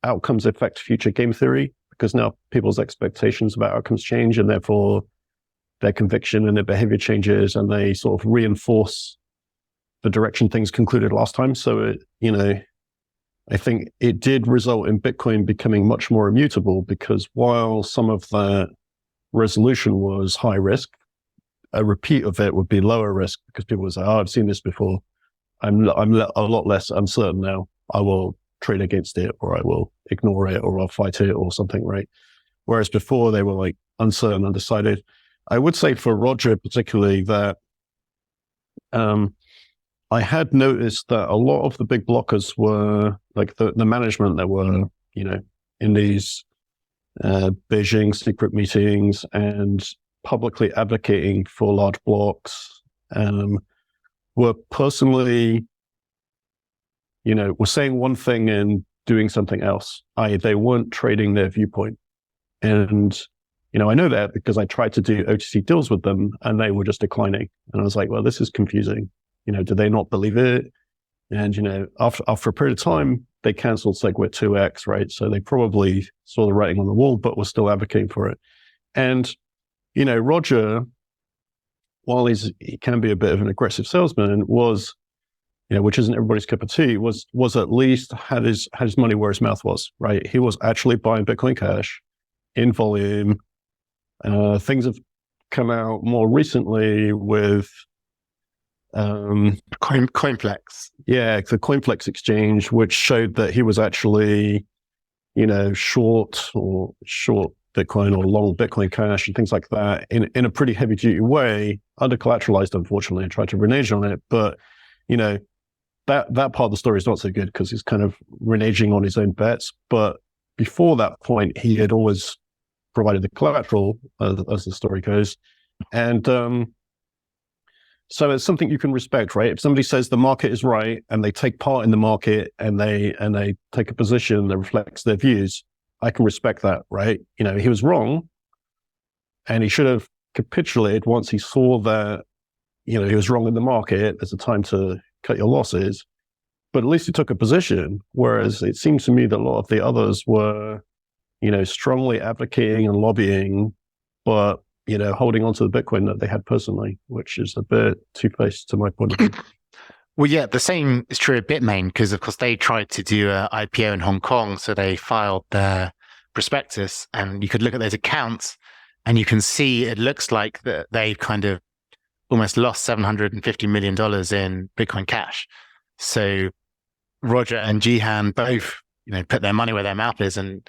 outcomes affect future game theory, because now people's expectations about outcomes change, and therefore their conviction and their behavior changes, and they sort of reinforce the direction things concluded last time. So I think it did result in Bitcoin becoming much more immutable, because while some of that resolution was high risk, a repeat of it would be lower risk, because people would say, "Oh, I've seen this before. I'm a lot less uncertain now. I will trade against it, or I will ignore it, or I'll fight it, or something," right? Whereas before they were like uncertain, undecided. I would say for Roger particularly that I had noticed that a lot of the big blockers were like the management that were, in these Beijing secret meetings and publicly advocating for large blocks, were personally, were saying one thing and doing something else. They weren't trading their viewpoint. And, I know that because I tried to do OTC deals with them and they were just declining. And I was like, well, this is confusing. Do they not believe it? And, after a period of time, they canceled Segwit 2x, right? So they probably saw the writing on the wall, but were still advocating for it. And, Roger, while he can be a bit of an aggressive salesman, was, which isn't everybody's cup of tea, was at least had his money where his mouth was, right? He was actually buying Bitcoin Cash in volume. Things have come out more recently with Coinplex. Yeah, the Coinplex exchange, which showed that he was actually, short Bitcoin or long Bitcoin Cash and things like that in a pretty heavy duty way, under collateralized, unfortunately, and tried to renege on it. But, that part of the story is not so good because he's kind of reneging on his own bets. But before that point, he had always provided the collateral, as the story goes. And so it's something you can respect, right? If somebody says the market is right and they take part in the market and they take a position that reflects their views, I can respect that, right? He was wrong and he should have capitulated once he saw that, he was wrong in the market. There's a time to cut your losses, but at least he took a position. Whereas it seems to me that a lot of the others were, strongly advocating and lobbying, but, holding on to the Bitcoin that they had personally, which is a bit two-faced to my point of view. Well, yeah, the same is true of Bitmain, because of course they tried to do an IPO in Hong Kong, so they filed their prospectus, and you could look at those accounts, and you can see it looks like that they've kind of almost lost $750 million in Bitcoin Cash. So Roger and Jihan both, put their money where their mouth is and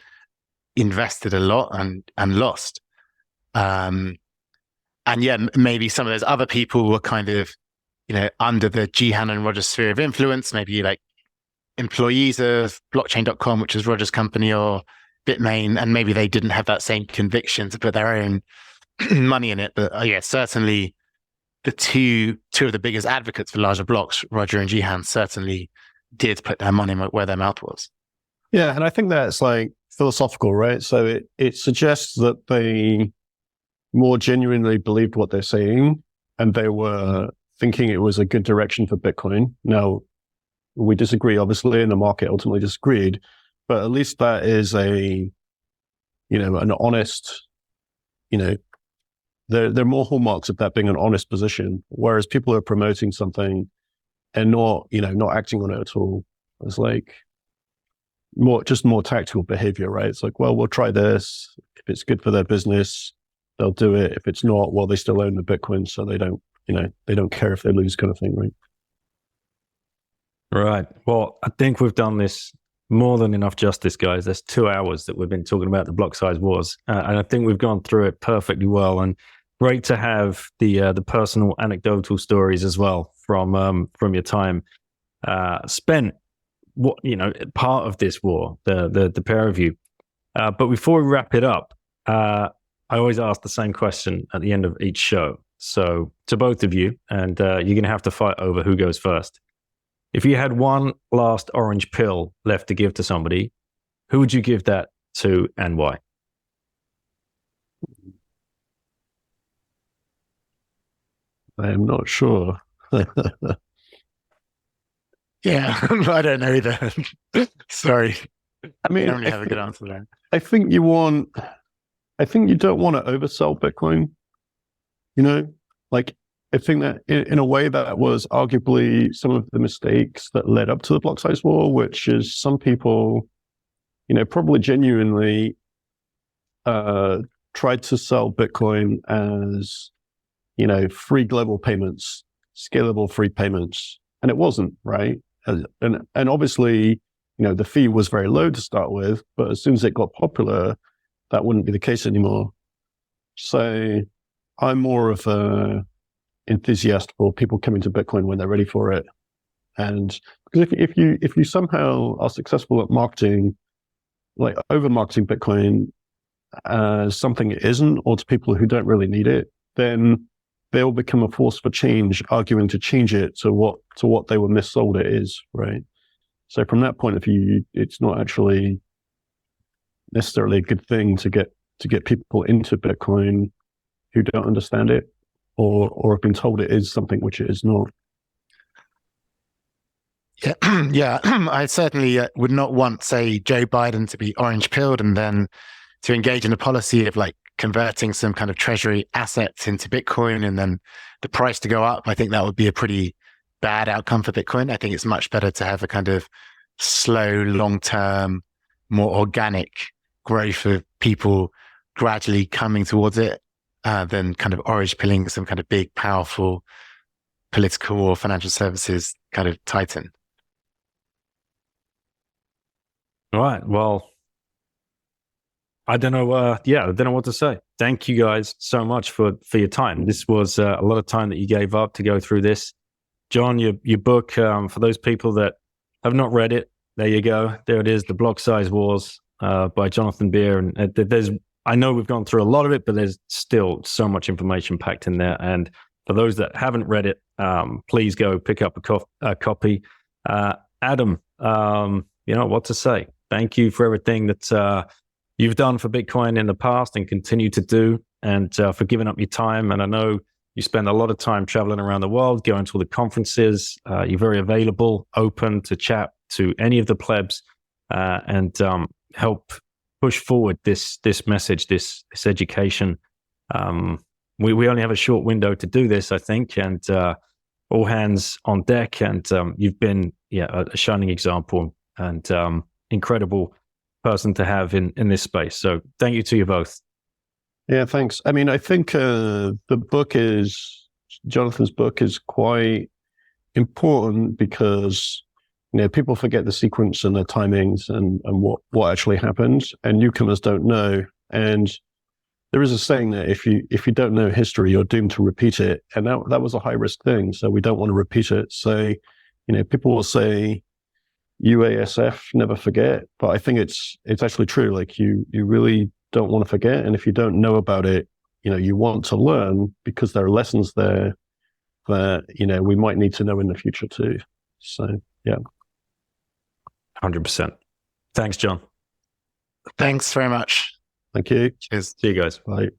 invested a lot and lost. And yeah, maybe some of those other people were kind of, under the Jihan and Roger sphere of influence, maybe like employees of blockchain.com, which is Roger's company, or Bitmain, and maybe they didn't have that same conviction to put their own money in it. But yeah, certainly the two of the biggest advocates for larger blocks, Roger and Jihan, certainly did put their money where their mouth was. Yeah, and I think that's like philosophical, right? So it suggests that they more genuinely believed what they're saying, and they were thinking it was a good direction for Bitcoin. Now, we disagree, obviously, and the market ultimately disagreed, but at least that is an honest, there are more hallmarks of that being an honest position, whereas people are promoting something and not acting on it at all. It's like more tactical behavior, right? It's like, well, we'll try this. If it's good for their business, they'll do it. If it's not, well, they still own the Bitcoin, so they don't care if they lose, kind of thing, right? Right. Well, I think we've done this more than enough justice, guys. There's 2 hours that we've been talking about the Blocksize Wars, and I think we've gone through it perfectly well. And great to have the personal anecdotal stories as well from your time spent. Part of this war, the pair of you. But before we wrap it up, I always ask the same question at the end of each show. So to both of you, and you're going to have to fight over who goes first. If you had one last orange pill left to give to somebody, who would you give that to and why? I am not sure. Yeah, I don't know either. Sorry. I mean, I don't really have a good answer there. I think you don't want to oversell Bitcoin. I think that in a way that was arguably some of the mistakes that led up to the Blocksize War, which is some people, probably genuinely tried to sell Bitcoin as, free global payments, scalable free payments. And it wasn't, right? And obviously, the fee was very low to start with, but as soon as it got popular, that wouldn't be the case anymore. So I'm more of a enthusiast for people coming to Bitcoin when they're ready for it. And because if you somehow are successful at marketing, like over marketing Bitcoin as something it isn't, or to people who don't really need it, then they'll become a force for change, arguing to change it to what they were missold it is, right? So from that point of view, it's not actually necessarily a good thing to get people into Bitcoin who don't understand it or have been told it is something which it is not. Yeah, yeah. I certainly would not want, say, Joe Biden to be orange pilled and then to engage in a policy of like converting some kind of treasury assets into Bitcoin and then the price to go up. I think that would be a pretty bad outcome for Bitcoin. I think it's much better to have a kind of slow, long-term, more organic growth of people gradually coming towards it than kind of orange pilling some kind of big, powerful political or financial services kind of titan. All right. Well, I don't know. I don't know what to say. Thank you guys so much for your time. This was a lot of time that you gave up to go through this. John, your book, for those people that have not read it, there you go. There it is, The Blocksize Wars by Jonathan Bier. And I know we've gone through a lot of it, but there's still so much information packed in there. And for those that haven't read it, please go pick up a copy. Adam, what to say? Thank you for everything that you've done for Bitcoin in the past and continue to do, and for giving up your time. And I know you spend a lot of time traveling around the world, going to all the conferences. You're very available, open to chat to any of the plebs, and help push forward this message, this education. We only have a short window to do this, I think, and all hands on deck. And you've been a shining example and incredible person to have in this space. So thank you to you both. Yeah, thanks. I mean, I think Jonathan's book is quite important because, people forget the sequence and the timings and what actually happened, and newcomers don't know. And there is a saying that if you don't know history, you're doomed to repeat it. And that was a high risk thing. So we don't want to repeat it. So, people will say, UASF, never forget. But I think it's actually true. Like you really don't want to forget. And if you don't know about it, you want to learn because there are lessons there that, we might need to know in the future too. So, yeah. 100%. Thanks, John. Thanks very much. Thank you. Cheers. See you guys. Bye.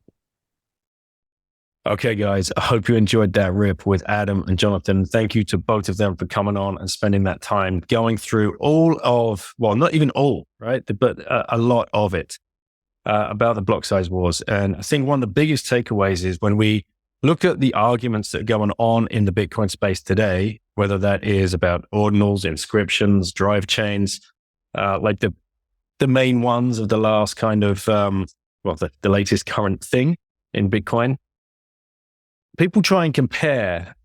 Okay, guys, I hope you enjoyed that rip with Adam and Jonathan. Thank you to both of them for coming on and spending that time going through all of, well, not even all, right, but a lot of it about the Blocksize Wars. And I think one of the biggest takeaways is when we look at the arguments that are going on in the Bitcoin space today, whether that is about ordinals, inscriptions, drive chains, like the main ones of the last kind of, the latest current thing in Bitcoin. People try and compare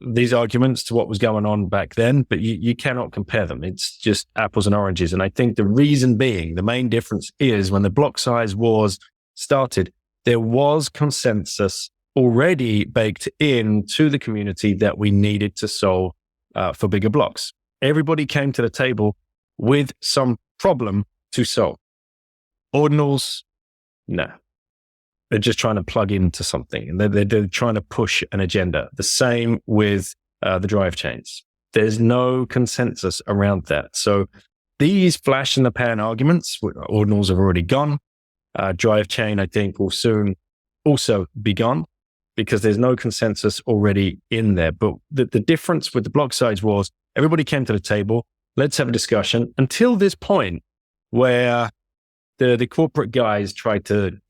these arguments to what was going on back then, but you cannot compare them. It's just apples and oranges. And I think the reason being, the main difference is when the Blocksize Wars started, there was consensus already baked into the community that we needed to solve for bigger blocks. Everybody came to the table with some problem to solve. Ordinals, no. They're just trying to plug into something, and they're trying to push an agenda. The same with the drive chains. There's no consensus around that. So these flash in the pan arguments, ordinals have already gone. Drive chain, I think, will soon also be gone because there's no consensus already in there. But the difference with the Blocksize Wars, everybody came to the table. Let's have a discussion until this point where the corporate guys tried to,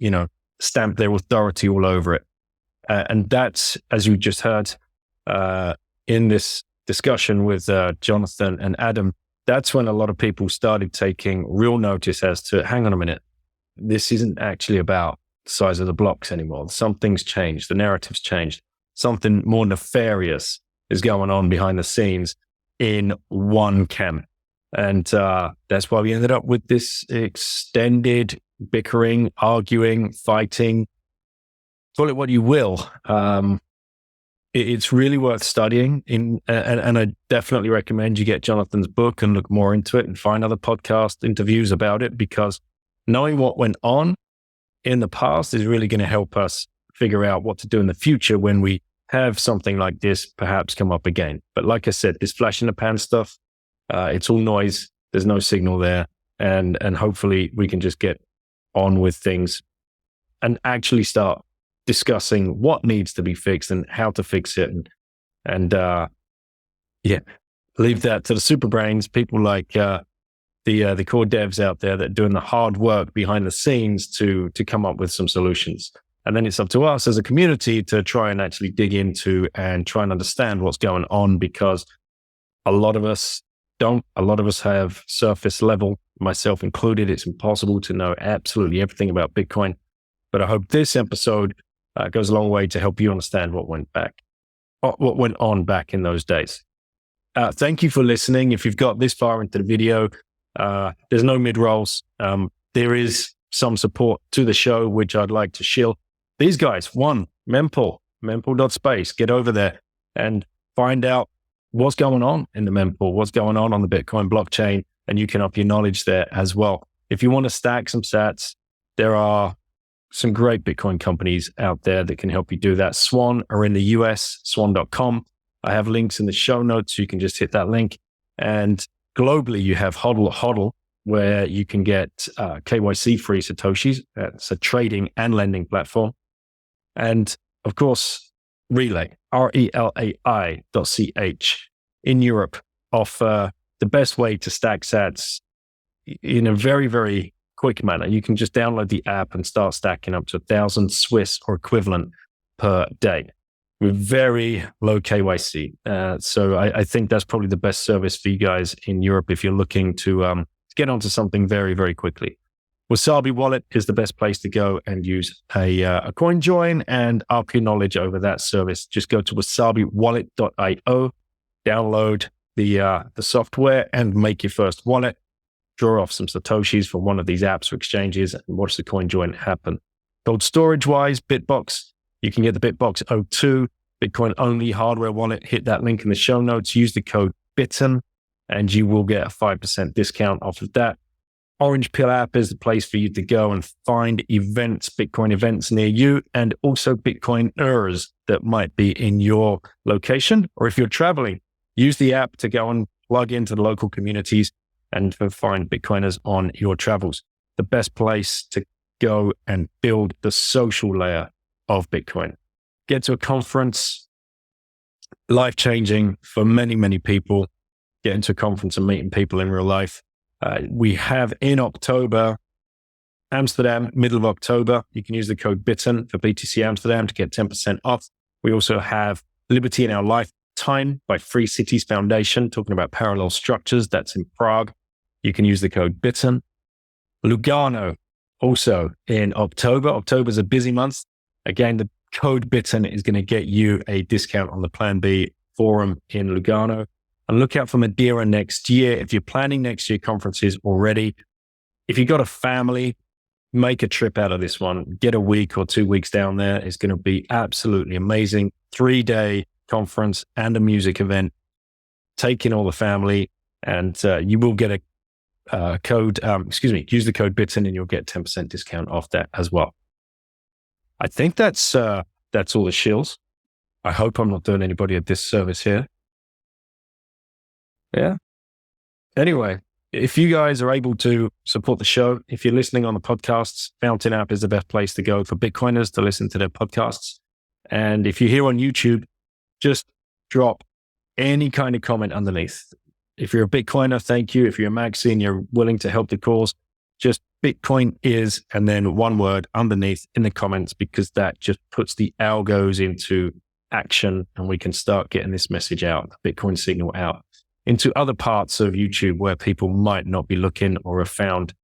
stamp their authority all over it. And that's, as you just heard in this discussion with Jonathan and Adam, that's when a lot of people started taking real notice as to, hang on a minute, this isn't actually about the size of the blocks anymore. Something's changed. The narrative's changed. Something more nefarious is going on behind the scenes in one camp. And that's why we ended up with this extended bickering, arguing, fighting, call it what you will. It's really worth studying, and I definitely recommend you get Jonathan's book and look more into it and find other podcast interviews about it, because knowing what went on in the past is really going to help us figure out what to do in the future when we have something like this perhaps come up again. But like I said, this flash in the pan stuff, it's all noise. There's no signal there. And hopefully we can just get on with things and actually start discussing what needs to be fixed and how to fix it. And leave that to the super brains, people like the core devs out there that are doing the hard work behind the scenes to come up with some solutions. And then it's up to us as a community to try and actually dig into and try and understand what's going on, because a lot of us don't. A lot of us have surface level, myself included. It's impossible to know absolutely everything about Bitcoin. But I hope this episode goes a long way to help you understand what went on back in those days. Thank you for listening. If you've got this far into the video, there's no mid-rolls. There is some support to the show, which I'd like to shill. These guys, mempool.space, get over there and find out what's going on in the mempool, what's going on the Bitcoin blockchain, and you can up your knowledge there as well. If you want to stack some sats, there are some great Bitcoin companies out there that can help you do that. Swan are in the US, swan.com. I have links in the show notes, so you can just hit that link. And globally, you have HODL, where you can get KYC-free Satoshis. That's a trading and lending platform. And of course, Relay, relai.ch in Europe offer the best way to stack sats in a very, very quick manner. You can just download the app and start stacking up to 1,000 Swiss or equivalent per day with very low KYC. So I think that's probably the best service for you guys in Europe if you're looking to get onto something very, very quickly. Wasabi Wallet is the best place to go and use a coin join and up your knowledge over that service. Just go to wasabiwallet.io, download the software and make your first wallet, draw off some Satoshis from one of these apps or exchanges and watch the coin join happen. Cold storage wise, Bitbox, you can get the Bitbox 02 Bitcoin only hardware wallet. Hit that link in the show notes, use the code BITTEN and you will get a 5% discount off of that. Orange Pill app is the place for you to go and find events, Bitcoin events near you, and also Bitcoiners that might be in your location. Or if you're traveling, use the app to go and plug into the local communities and to find Bitcoiners on your travels. The best place to go and build the social layer of Bitcoin. Get to a conference, life-changing for many, many people. Get into a conference and meeting people in real life. We have in October, Amsterdam, middle of October. You can use the code BITTEN for BTC Amsterdam to get 10% off. We also have Liberty in Our Lifetime by Free Cities Foundation, talking about parallel structures. That's in Prague. You can use the code BITTEN. Lugano, also in October. October's a busy month. Again, the code BITTEN is going to get you a discount on the Plan B forum in Lugano. And look out for Madeira next year. If you're planning next year conferences already, if you've got a family, make a trip out of this one. Get a week or 2 weeks down there. It's going to be absolutely amazing. 3-day conference and a music event. Take in all the family, and you will get a code, use the code BITTEN and you'll get 10% discount off that as well. I think that's all the shills. I hope I'm not doing anybody a disservice here. Yeah. Anyway, if you guys are able to support the show, if you're listening on the podcasts, Fountain app is the best place to go for Bitcoiners to listen to their podcasts. And if you're here on YouTube, just drop any kind of comment underneath. If you're a Bitcoiner, thank you. If you're a Maxi and you're willing to help the cause, just Bitcoin is, and then one word underneath in the comments, because that just puts the algos into action and we can start getting this message out, the Bitcoin signal out into other parts of YouTube where people might not be looking or have found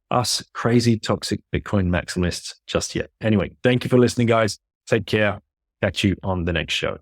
us crazy, toxic Bitcoin maximalists just yet. Anyway, thank you for listening, guys. Take care. Catch you on the next show.